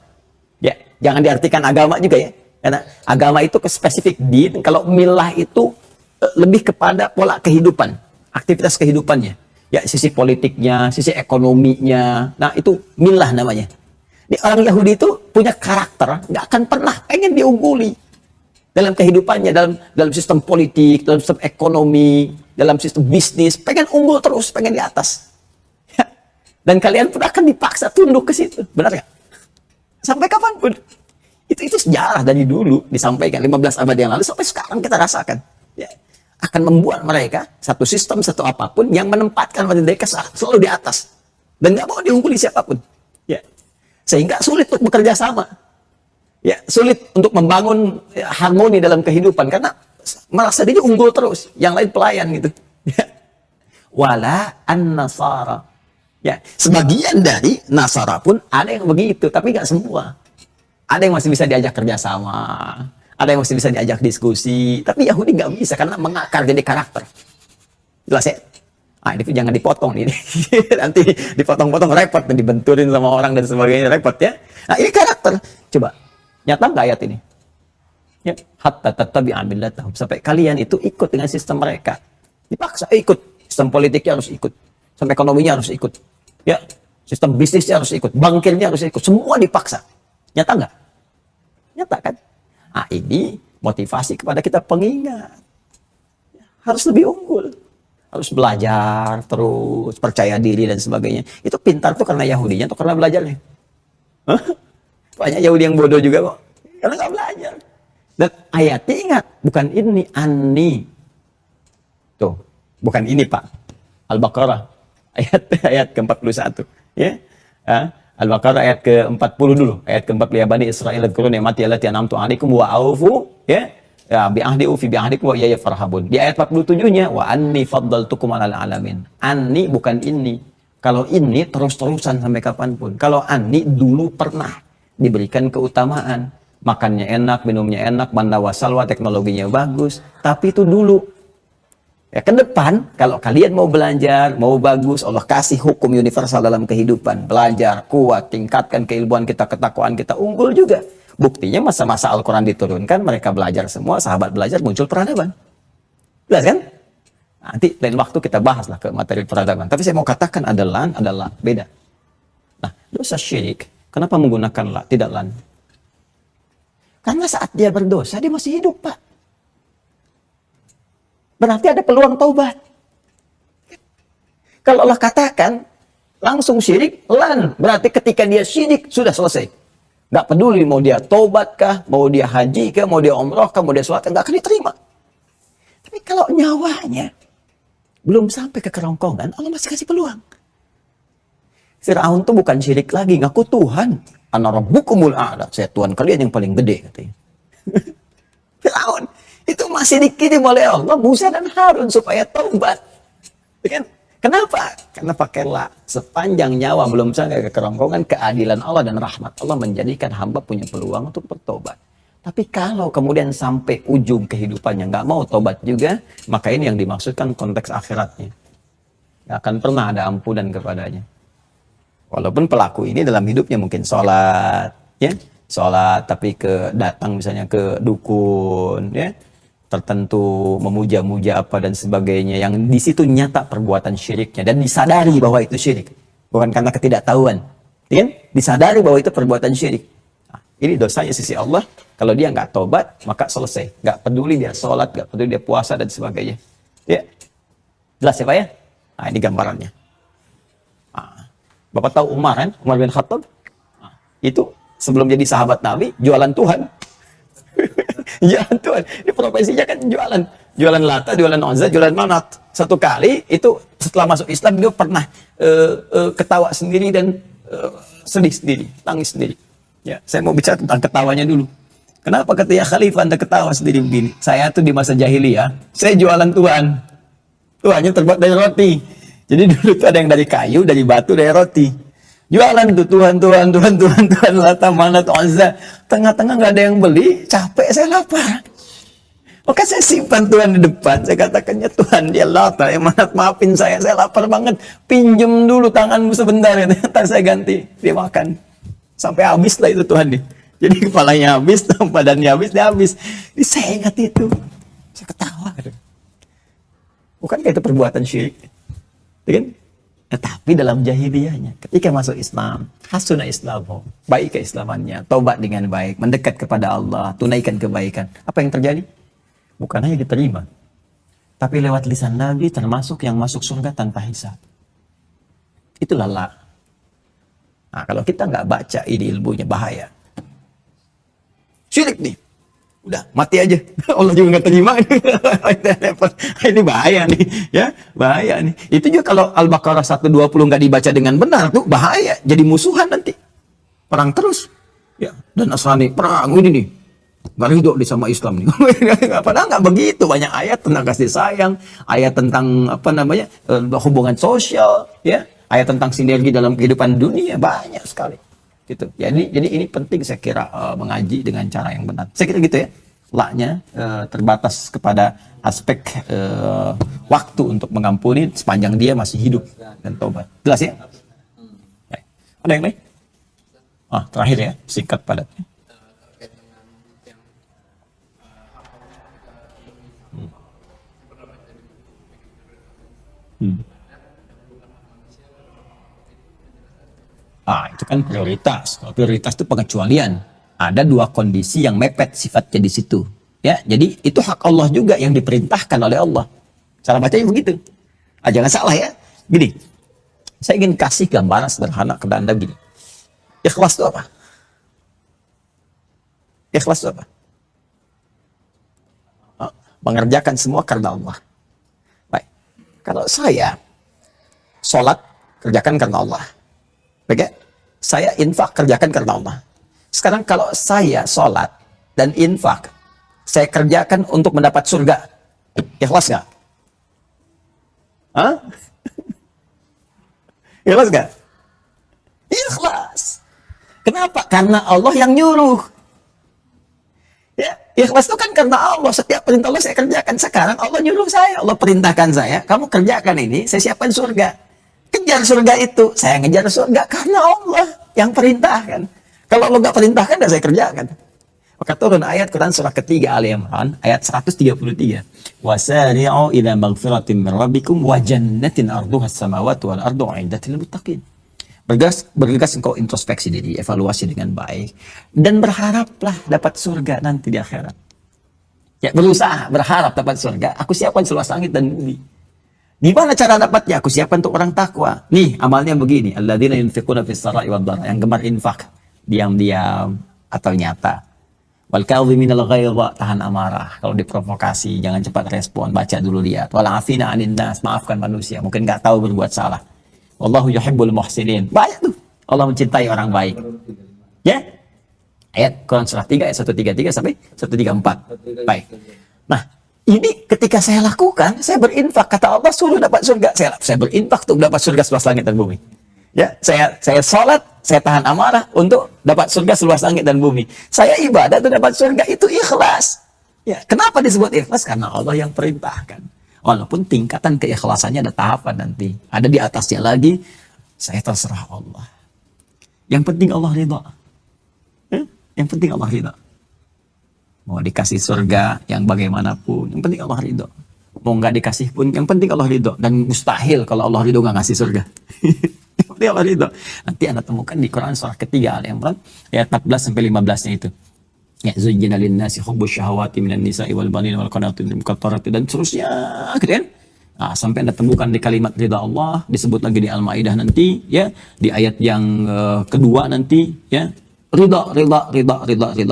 Ya, jangan diartikan agama juga ya. Karena agama itu spesifik din, kalau milah itu lebih kepada pola kehidupan, aktivitas kehidupannya. Ya, sisi politiknya, sisi ekonominya. Nah, itu milah namanya. Ini orang Yahudi itu punya karakter, nggak akan pernah pengen diungguli dalam kehidupannya, dalam sistem politik, dalam sistem ekonomi, dalam sistem bisnis, pengen unggul terus, pengen di atas. Ya. Dan kalian pun akan dipaksa tunduk ke situ, benar nggak? Sampai kapanpun. Itu sejarah dari dulu disampaikan 15 abad yang lalu sampai sekarang kita rasakan. Ya. Akan membuat mereka satu sistem, satu apapun yang menempatkan mereka selalu di atas dan nggak mau diungguli siapapun. Ya. Sehingga sulit untuk bekerja sama. Ya, sulit untuk membangun harmoni dalam kehidupan karena merasa dia unggul terus, yang lain pelayan gitu. Ya. Wala an-nasara. Ya, sebagian dari Nasara pun ada yang begitu, tapi nggak semua. Ada yang masih bisa diajak kerjasama, ada yang masih bisa diajak diskusi, tapi Yahudi nggak bisa karena mengakar jadi karakter. Jelas ya? Ah, ini jangan dipotong ini. Nanti dipotong-potong repot dan dibenturin sama orang dan sebagainya, repot ya. Nah, ini karakter. Coba, nyata nggak ayat ini? Ya, hatta tattabi'a millatahum, sampai kalian itu ikut dengan sistem mereka. Dipaksa ikut, sistem politiknya harus ikut, sistem ekonominya harus ikut. Ya, sistem bisnisnya harus ikut, bankirnya harus ikut, semua dipaksa. Nyata nggak? Nyata kan? Nah, ini motivasi kepada kita pengingat. Harus lebih unggul. Harus belajar terus, percaya diri dan sebagainya. Itu pintar tuh karena Yahudinya atau karena belajarnya? Hah? Banyak Yahudi yang bodoh juga kok. Karena nggak belajar. Dan ayatnya ingat, bukan ini, ani. Tuh, bukan ini Pak. Al-Baqarah. Ayat ke-41. Ya. Al-Baqarah ayat ke-40 dulu. Ayat ke-40, ya Bani Israel adhkuru ni'mati allati an'amtu 'alaikum wa aufu ya bi ahdi ufi bi ahdikum wa iyaya farhabun. Di ayat 47-nya wa anni faddaltukum 'alal alamin. Anni bukan ini. Kalau ini terus-terusan sampai kapanpun. Kalau anni dulu pernah diberikan keutamaan. Makannya enak, minumnya enak, manda wasalwa, teknologinya bagus, tapi itu dulu. Ya, ke depan, kalau kalian mau belajar, mau bagus, Allah kasih hukum universal dalam kehidupan. Belajar, kuat, tingkatkan keilmuan kita, ketakwaan kita, unggul juga. Buktinya masa-masa Al-Quran diturunkan, mereka belajar semua, sahabat belajar, muncul peradaban. Jelas kan? Nanti lain waktu kita bahaslah ke materi peradaban. Tapi saya mau katakan adalah beda. Nah, dosa syirik, kenapa menggunakan la, tidak lan? Karena saat dia berdosa, dia masih hidup, Pak. Berarti ada peluang taubat. Kalau Allah katakan langsung syirik, lan. Berarti ketika dia syirik, sudah selesai. Nggak peduli mau dia taubat kah, mau dia haji kah, mau dia umroh kah, mau dia sholat, nggak akan diterima. Tapi kalau nyawanya belum sampai ke kerongkongan, Allah masih kasih peluang. Fir'aun tuh bukan syirik lagi, ngaku Tuhan. Ana rabbukumul a'la, saya Tuhan kalian yang paling gede katanya. Fir'aun itu masih dikirim oleh Allah, Musa dan Harun supaya taubat. Kan? Kenapa? Karena pakai la. Sepanjang nyawa belum sampai ke kerongkongan, keadilan Allah dan rahmat Allah menjadikan hamba punya peluang untuk bertobat. Tapi kalau kemudian sampai ujung kehidupannya nggak mau tobat juga, maka ini yang dimaksudkan konteks akhiratnya. Nggak akan pernah ada ampunan kepadanya. Walaupun pelaku ini dalam hidupnya mungkin sholat, ya, sholat, tapi datang misalnya ke dukun, ya, tertentu, memuja-muja apa dan sebagainya, yang di situ nyata perbuatan syiriknya dan disadari bahwa itu syirik, bukan karena ketidaktahuan, ya, disadari bahwa itu perbuatan syirik. Nah, ini dosanya sisi Allah. Kalau dia nggak tobat, maka selesai. Nggak peduli dia sholat, nggak peduli dia puasa dan sebagainya. Ya, jelas ya Pak ya? Nah, ini gambarannya. Nah, Bapak tahu Umar kan? Umar bin Khattab? Nah, itu sebelum jadi sahabat Nabi, jualan Tuhan. Jualan Tuhan. Ini profesinya kan jualan. Jualan Lata, jualan Uzza, jualan Manat. Satu kali, itu setelah masuk Islam, dia pernah ketawa sendiri dan sedih sendiri, tangis sendiri. Ya, saya mau bicara tentang ketawanya dulu. Kenapa kata ya Khalifah Anda ketawa sendiri begini? Saya tuh di masa jahiliyah, saya jualan Tuhan. Tuhannya terbuat dari roti. Jadi dulu tuh ada yang dari kayu, dari batu, dari roti. Jualan tuh Tuhan, Lata, Manat, Uzza. Tengah-tengah nggak ada yang beli, capek, saya lapar. Maka saya simpan Tuhan di depan. Saya katakan, ya Tuhan, dia lapar. Ya maafin saya lapar banget. Pinjem dulu tanganmu sebentar. Ya. Ntar saya ganti. Dia makan. Sampai habis lah itu Tuhan nih. Jadi kepalanya habis, badannya habis, dia habis. Jadi saya ingat itu. Saya ketawa. Bukankah itu perbuatan syirik? Ya kan? Tetapi dalam jahiliyahnya, ketika masuk Islam, hasuna Islamu, baik keislamannya, taubat dengan baik, mendekat kepada Allah, tunaikan kebaikan. Apa yang terjadi? Bukan hanya diterima, tapi lewat lisan Nabi termasuk yang masuk surga tanpa hisab. Itulah la. Nah, kalau kita nggak baca ini ilmunya, bahaya. Syirik nih. Udah, mati aja. Allah juga nggak terima. Ini bahaya nih. Ya, bahaya nih. Itu juga kalau Al-Baqarah 120 nggak dibaca dengan benar, tuh bahaya. Jadi musuhan nanti. Perang terus. Ya, dan Nasrani, perang ini nih. Nggak ridho di sama Islam nih. Padahal nggak begitu. Banyak ayat tentang kasih sayang. Ayat tentang, hubungan sosial. Ya, ayat tentang sinergi dalam kehidupan dunia. Banyak sekali. Gitu. Jadi ini penting saya kira mengaji dengan cara yang benar. Saya kira gitu ya. La-nya terbatas kepada aspek waktu untuk mengampuni sepanjang dia masih hidup dan taubat. Jelas ya? Ada yang lain? Terakhir ya, singkat padatnya. Itu kan prioritas. Kalau prioritas itu pengecualian. Ada dua kondisi yang mepet sifatnya di situ. Ya, jadi itu hak Allah juga yang diperintahkan oleh Allah. Cara bacanya begitu. Jangan salah ya. Gini, saya ingin kasih gambaran sederhana kepada Anda gini. Ikhlas itu apa? Ikhlas itu apa? Mengerjakan semua karena Allah. Baik. Kalau saya sholat, kerjakan karena Allah. Baik ya? Saya infak, kerjakan karena Allah. Sekarang kalau saya sholat dan infak, saya kerjakan untuk mendapat surga. Ikhlas nggak? Ikhlas nggak? Ikhlas. Kenapa? Karena Allah yang nyuruh. Ya, ikhlas itu kan karena Allah. Setiap perintah Allah saya kerjakan. Sekarang Allah nyuruh saya. Allah perintahkan saya. Kamu kerjakan ini, saya siapkan surga. Kejar surga itu. Saya ngejar surga karena Allah yang perintahkan. Kalau Allah nggak perintahkan, saya kerjakan. Maka turun ayat Quran surah ketiga Ali Imran ayat 133. Wasari'u ila maghfiratin min rabbikum wa jannatin arduha as-samawati wal ardu 'iddatil muttaqin. Bergegas engkau introspeksi diri, evaluasi dengan baik dan berharaplah dapat surga nanti di akhirat. Ya, berusaha, berharap dapat surga. Aku siapkan seluas langit dan bumi. Gimana cara dapatnya? Aku siapkan untuk orang takwa. Nih, amalnya begini. Alladzina yunfiquna fis sarai wad dharra, yang gemar infak diam-diam atau nyata. Wal kadhiminal ghaidha, tahan amarah. Kalau diprovokasi jangan cepat respon, baca dulu lihat. Wal afina 'anil nas, maafkan manusia, mungkin nggak tahu berbuat salah. Wallahu yuhibbul muhsinin. Banyak tuh. Allah mencintai orang baik. Ya? Ayat Quran surah 3 ayat 133 sampai 134. Baik. Nah, ini ketika saya lakukan, saya berinfak. Kata Allah suruh dapat surga. Saya berinfak untuk dapat surga seluas langit dan bumi. Ya, saya sholat, saya tahan amarah untuk dapat surga seluas langit dan bumi. Saya ibadah untuk dapat surga, itu ikhlas. Ya, kenapa disebut ikhlas? Karena Allah yang perintahkan. Walaupun tingkatan keikhlasannya ada tahapan nanti. Ada di atasnya lagi, saya terserah Allah. Yang penting Allah ridha. Yang penting Allah ridha. Mau dikasih surga yang bagaimanapun, yang penting Allah ridho. Mau nggak dikasih pun, yang penting Allah ridho. Dan mustahil kalau Allah ridho nggak ngasih surga. Yang penting Allah ridho. Nanti Anda temukan di Quran surah ketiga Al Imran ayat 14 sampai 15-nya itu. Ya, zuyyina lin-nasi hubbus syahawati minan nisa'i wal banina wal qanatir muqattarati dan seterusnya, gitu kan? Nah, sampai Anda temukan di kalimat ridha Allah, disebut lagi di Al-Maidah nanti, ya, di ayat yang kedua nanti, ya. Ridha.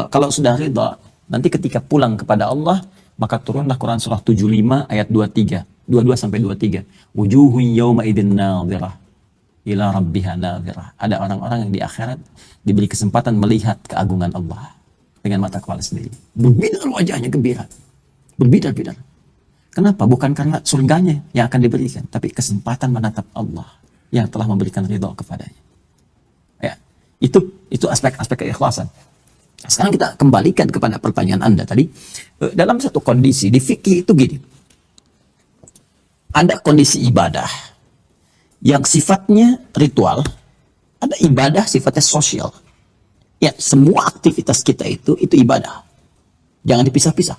Kalau sudah ridha, nanti ketika pulang kepada Allah, maka turunlah Quran surah 75 ayat 22 sampai 23. Wujuhun yawma idzin nadhirah ila rabbiha nadhirah. Ada orang-orang yang di akhirat diberi kesempatan melihat keagungan Allah dengan mata kepala sendiri. Berbinar wajahnya gembira. Berbinar-binar. Kenapa? Bukan karena surganya yang akan diberikan, tapi kesempatan menatap Allah yang telah memberikan ridha kepadanya. Ya, itu aspek-aspek keikhlasan. Sekarang kita kembalikan kepada pertanyaan Anda tadi. Dalam satu kondisi di fikih itu gini. Ada kondisi ibadah yang sifatnya ritual, ada ibadah sifatnya sosial. Ya, semua aktivitas kita itu ibadah. Jangan dipisah-pisah.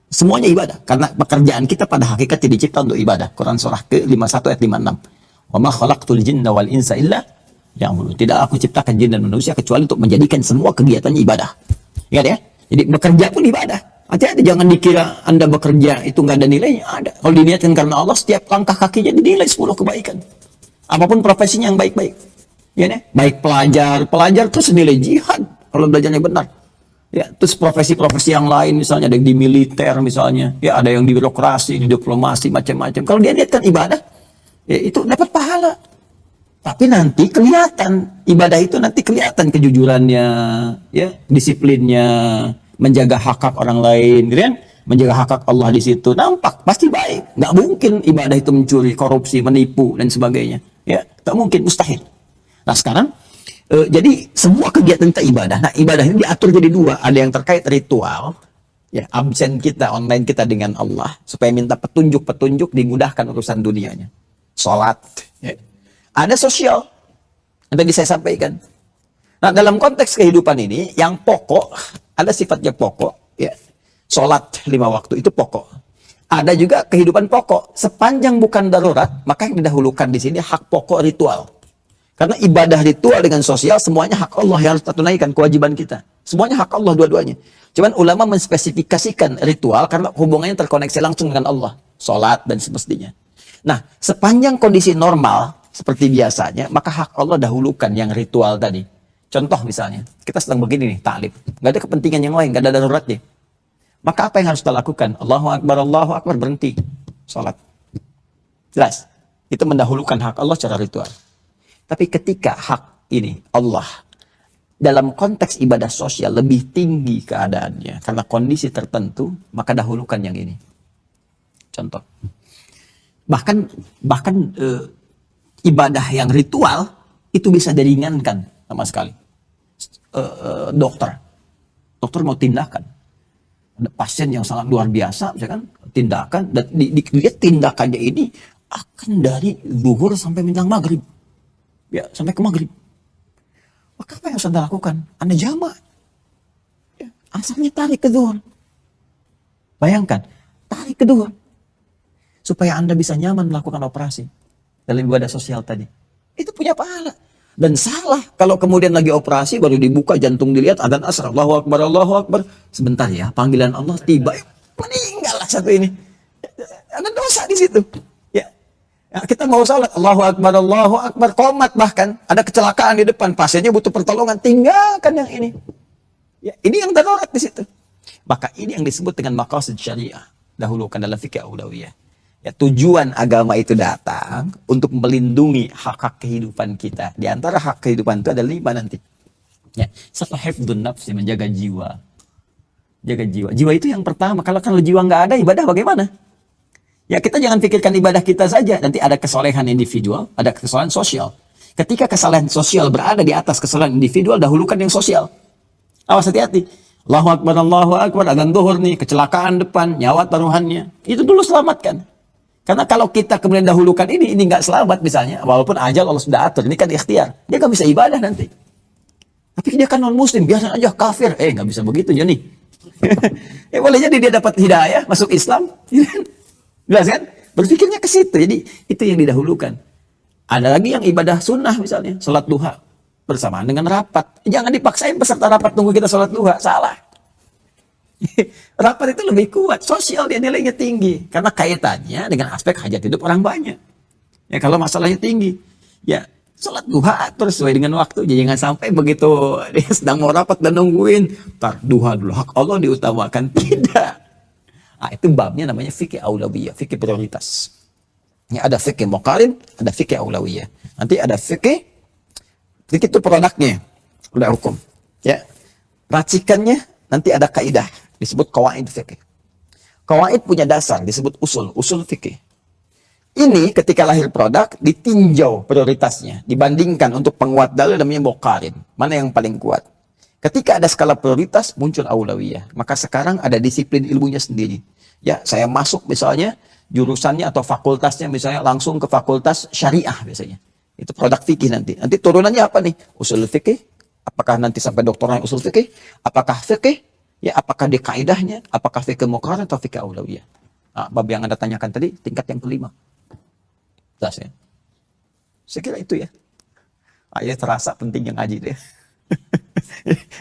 Semuanya ibadah. Karena pekerjaan kita pada hakikatnya dicipta untuk ibadah. Quran surah ke-51 ayat 56. Wa ma khalaqtul jinna wal insa illa ya'budun. Tidak aku ciptakan jin dan manusia kecuali untuk menjadikan semua kegiatannya ibadah. Ingat ya? Jadi bekerja pun ibadah. Hati-hati, jangan dikira Anda bekerja itu nggak ada nilainya. Ada. Kalau diniatkan karena Allah, setiap langkah kakinya dinilai 10 kebaikan. Apapun profesinya yang baik-baik. Ya, baik pelajar itu senilai jihad kalau belajarnya benar. Ya, terus profesi-profesi yang lain misalnya ada yang di militer misalnya, ya ada yang di birokrasi, di diplomasi macam-macam. Kalau dia niatkan ibadah, ya itu dapat pahala. Tapi nanti kelihatan ibadah itu nanti kelihatan kejujurannya, ya, disiplinnya, menjaga hak-hak orang lain, gitu kan? Menjaga hak-hak Allah di situ nampak pasti baik. Nggak mungkin ibadah itu mencuri, korupsi, menipu dan sebagainya. Ya, nggak mungkin, mustahil. Nah sekarang, jadi semua kegiatan kita ibadah. Nah ibadah ini diatur jadi dua. Ada yang terkait ritual, ya absen kita, online kita dengan Allah, supaya minta petunjuk-petunjuk dimudahkan urusan dunianya. Sholat. Ya. Ada sosial. Yang tadi saya sampaikan. Nah dalam konteks kehidupan ini, yang pokok, ada sifatnya pokok. Ya. Sholat 5 waktu itu pokok. Ada juga kehidupan pokok. Sepanjang bukan darurat, maka yang didahulukan di sini hak pokok ritual. Karena ibadah ritual dengan sosial semuanya hak Allah yang harus kita tunaikan, kewajiban kita. Semuanya hak Allah dua-duanya. Cuman ulama menspesifikasikan ritual karena hubungannya terkoneksi langsung dengan Allah. Sholat dan semestinya. Nah, sepanjang kondisi normal seperti biasanya, maka hak Allah dahulukan yang ritual tadi. Contoh misalnya, kita sedang begini nih, ta'lim. Nggak ada kepentingan yang lain, nggak ada daruratnya. Maka apa yang harus kita lakukan? Allahu Akbar, berhenti. Sholat. Jelas. Itu mendahulukan hak Allah secara ritual. Tapi ketika hak ini, Allah, dalam konteks ibadah sosial lebih tinggi keadaannya. Karena kondisi tertentu, maka dahulukan yang ini. Contoh. Bahkan ibadah yang ritual, itu bisa diringankan sama sekali. Dokter mau tindakan. Ada pasien yang sangat luar biasa, misalkan tindakan, dan dia tindakannya ini akan dari zuhur sampai menjelang maghrib, ya sampai ke maghrib. Maka apa yang harus Anda lakukan? Anda jamak, ya, asapnya tarik ke zuhur. Bayangkan, tarik ke zuhur supaya Anda bisa nyaman melakukan operasi dalam ibadah sosial tadi. Itu punya pahala. Dan salah kalau kemudian lagi operasi baru dibuka jantung dilihat adzan asar, Allahu Akbar. Sebentar ya, panggilan Allah tiba, meninggal lah satu ini. Ada dosa di situ. Ya. Kita mau salat, Allahu Akbar, komat bahkan ada kecelakaan di depan, pasiennya butuh pertolongan, tinggalkan yang ini. Ya, ini yang darurat di situ. Maka ini yang disebut dengan maqasid syariah. Dahulukan dalam fikih aulawiyah. Ya, tujuan agama itu datang untuk melindungi hak-hak kehidupan kita. Di antara hak kehidupan itu ada 5 nanti. Ya, satu hifdzun nafsi, menjaga jiwa. Jaga jiwa. Jiwa itu yang pertama. Kalau jiwa nggak ada, ibadah bagaimana? Ya, kita jangan pikirkan ibadah kita saja. Nanti ada kesolehan individual, ada kesolehan sosial. Ketika kesalahan sosial berada di atas kesalahan individual, dahulukan yang sosial. Awas, hati-hati. Allahu Akbar, adzan zuhur nih, kecelakaan depan, nyawa taruhannya. Itu dulu selamatkan. Karena kalau kita kemudian dahulukan ini nggak selamat misalnya, walaupun ajal Allah sudah atur, ini kan ikhtiar, dia nggak bisa ibadah nanti. Tapi dia kan non muslim, biasa aja kafir, nggak bisa begitu Joni. Boleh jadi dia dapat hidayah, masuk Islam, jelas kan? Berpikirnya ke situ, jadi itu yang didahulukan. Ada lagi yang ibadah sunnah misalnya, sholat duha bersamaan dengan rapat. Jangan dipaksain peserta rapat tunggu kita sholat duha, salah. Rapat itu lebih kuat, sosial dia nilainya tinggi karena kaitannya dengan aspek hajat hidup orang banyak. Ya kalau masalahnya tinggi, ya sholat duha atur sesuai dengan waktu. Jadi jangan sampai begitu dia sedang mau rapat dan nungguin, tar duha dulu, hak Allah diutamakan. Tidak. Nah, itu babnya namanya fikih aulawiyah, fikih prioritas. Ya, ada fikih muqarin, ada fikih aulawiyah. Nanti ada fikih itu produknya, udah hukum. Ya, racikannya nanti ada kaidah. Disebut qawaid fikih. Qawaid punya dasar, disebut usul fikih. Ini ketika lahir produk, ditinjau prioritasnya. Dibandingkan untuk penguat dalil namanya muqarin. Mana yang paling kuat? Ketika ada skala prioritas, muncul aulawiyah. Maka sekarang ada disiplin ilmunya sendiri. Ya, saya masuk misalnya jurusannya atau fakultasnya misalnya langsung ke fakultas syariah biasanya. Itu produk fikih nanti. Nanti turunannya apa nih? Usul fikih. Apakah nanti sampai doktoral usul fikih? Apakah fikih? Ya, apakah di kaidahnya? Apakah fikih muqarrar atau fikih aulawiyah? Nah, bab yang Anda tanyakan tadi, tingkat yang kelima. Jelas ya? Saya kira itu ya. Ayah terasa pentingnya ngaji deh.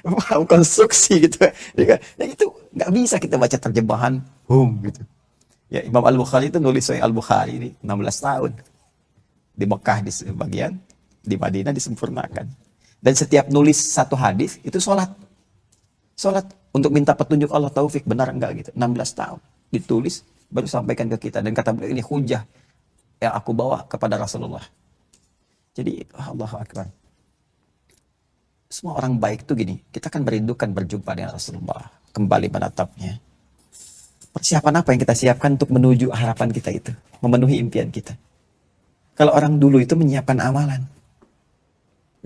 Paham konstruksi gitu. Ya, itu nggak bisa kita baca terjemahan, gitu. Ya, Imam Al-Bukhari itu nulis Sahih Al-Bukhari ini 16 tahun. Di Mekah di sebagian, di Madinah disempurnakan. Dan setiap nulis satu hadis itu sholat. Sholat untuk minta petunjuk Allah, taufik benar enggak gitu. 16 tahun ditulis baru sampaikan ke kita, dan kata beliau ini hujah yang aku bawa kepada Rasulullah. Jadi Allahu Akbar. Semua orang baik tuh gini, kita kan merindukan berjumpa dengan Rasulullah, kembali menatapnya. Persiapan apa yang kita siapkan untuk menuju harapan kita itu, memenuhi impian kita? Kalau orang dulu itu menyiapkan amalan.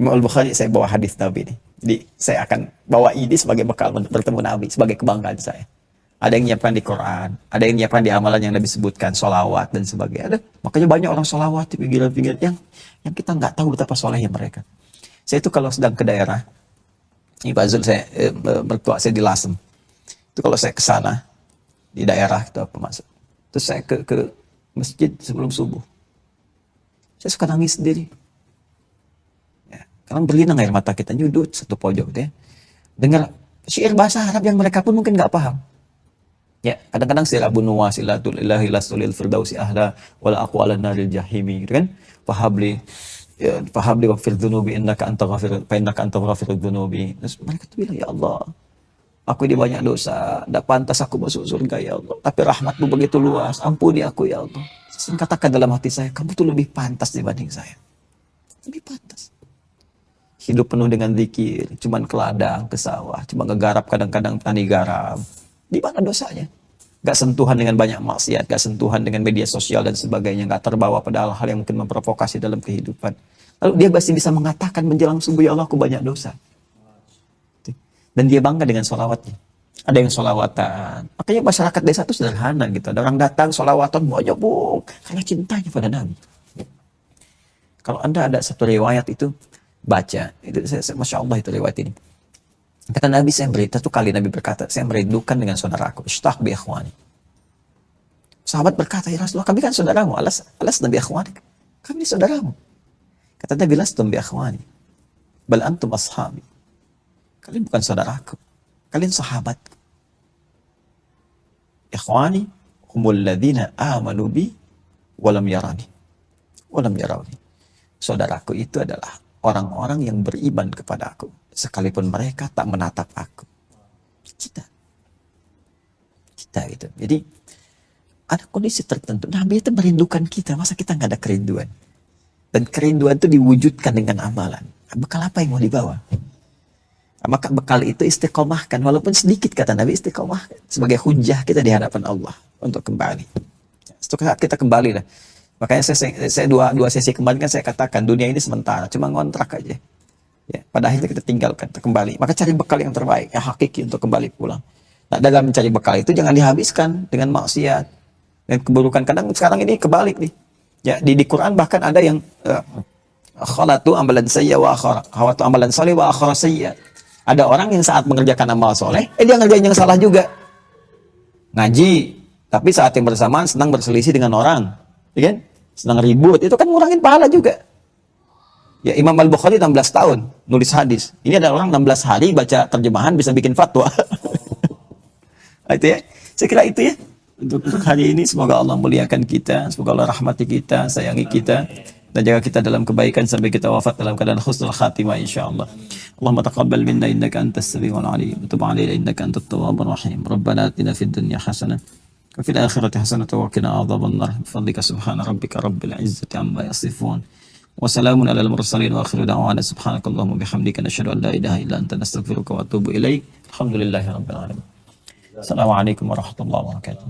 Imam Al-Bukhari, saya bawa hadis Nabi ini. Jadi saya akan bawa ini sebagai bekal bertemu Nabi, sebagai kebanggaan saya. Ada yang nyiapkan di Quran, ada yang nyiapkan di amalan yang Nabi sebutkan, sholawat dan sebagainya. Ada, makanya banyak orang sholawat di pinggiran-pinggiran yang kita nggak tahu betapa solehnya mereka. Saya itu kalau sedang ke daerah, ini Pak Zul, saya mertua saya di Lasem. Itu kalau saya ke sana di daerah itu apa masuk, terus saya ke masjid sebelum subuh, saya suka nangis sendiri. Karena berlinang air mata kita, nyudut satu pojok ya. Dengar syair bahasa Arab yang mereka pun mungkin nggak paham. Ya, kadang-kadang sila bunwa silatul ilahi lasulil firdausi ahla wala aku ala naril jahimi, gitu kan? Fahabli wa fir dhunubi innaka anta ghafir fa innaka anta ghafirud dhunubi. Terus mereka tuh bilang, ya Allah, aku ini banyak dosa, tidak pantas aku masuk surga ya Allah. Tapi rahmatmu begitu luas, ampuni aku ya Allah. Saya katakan dalam hati saya, kamu tuh lebih pantas dibanding saya. Lebih pantas. Hidup penuh dengan zikir, cuman ke ladang, ke sawah, cuma ngegarap kadang-kadang tani garam. Di mana dosanya? Gak sentuhan dengan banyak maksiat, gak sentuhan dengan media sosial dan sebagainya, gak terbawa pada hal-hal yang mungkin memprovokasi dalam kehidupan. Lalu dia masih bisa mengatakan menjelang subuh, ya Allah aku banyak dosa. Dan dia bangga dengan sholawatnya. Ada yang sholawatan. Makanya masyarakat desa itu sederhana gitu. Ada orang datang sholawatan banyak bung, karena cintanya pada Nabi. Kalau Anda ada satu riwayat itu, baca, itu Masya Allah itu riwayat ini. Kata Nabi, saya berita tuh kali Nabi berkata, saya merindukan dengan saudaraku, ishtaq bi akhwani. Sahabat berkata, ya Rasulullah, kami kan saudaramu, alas Nabi akhwani, kami ini saudaramu. Kata Nabi, lastum bi akhwani, bal antum ashabi. Kalian bukan saudaraku, kalian sahabatku. Ikhwani humul ladzina amanu bi walam yarawni. Saudaraku itu adalah orang-orang yang beriman kepada aku, sekalipun mereka tak menatap aku. Kita gitu. Jadi ada kondisi tertentu, Nabi itu merindukan kita, masa kita nggak ada kerinduan? Dan kerinduan itu diwujudkan dengan amalan. Bekal apa yang mau dibawa? Maka bekal itu istiqomahkan, walaupun sedikit, kata Nabi, istiqomah sebagai hujah kita di hadapan Allah untuk kembali. Setelah kita kembali lah. Makanya saya dua sesi kemarin kan saya katakan dunia ini sementara, cuma ngontrak aja. Ya, pada akhirnya kita tinggalkan, kita kembali. Maka cari bekal yang terbaik, yang hakiki untuk kembali pulang. Nah, dalam mencari bekal itu jangan dihabiskan dengan maksiat dan keburukan. Kadang sekarang ini kebalik nih. Ya, di Quran bahkan ada yang khalatu amalan sayya wa akhara, khawatu amalan salih wa akhara sayya. Ada orang yang saat mengerjakan amal soleh, dia ngerjain yang salah juga. Ngaji, tapi saat yang bersamaan senang berselisih dengan orang. Ya kan? Senang ribut, itu kan ngurangin pahala juga. Ya, Imam Al-Bukhari 16 tahun nulis hadis. Ini ada orang 16 hari baca terjemahan bisa bikin fatwa. Itu ya. Saya kira itu ya. Untuk hari ini semoga Allah muliakan kita, semoga Allah rahmati kita, sayangi kita, dan jaga kita dalam kebaikan sampai kita wafat dalam keadaan husnul khatimah insyaallah. Allahumma taqabbal minna innaka antas samiul alim wa tub alaina innaka antat tawwabur rahim. Rabbana atina fid dunya hasanah وفي الآخرة حسنة وقنا عذاب النار بفضلك سبحان ربك رب العزة عما يصفون وسلام على المرسلين وآخر دعوانا سبحانك اللهم وبحمدك نشهد أن لا إله إلا أنت نستغفرك ونتوب إليك الحمد لله رب العالمين. السلام عليكم ورحمة الله وبركاته.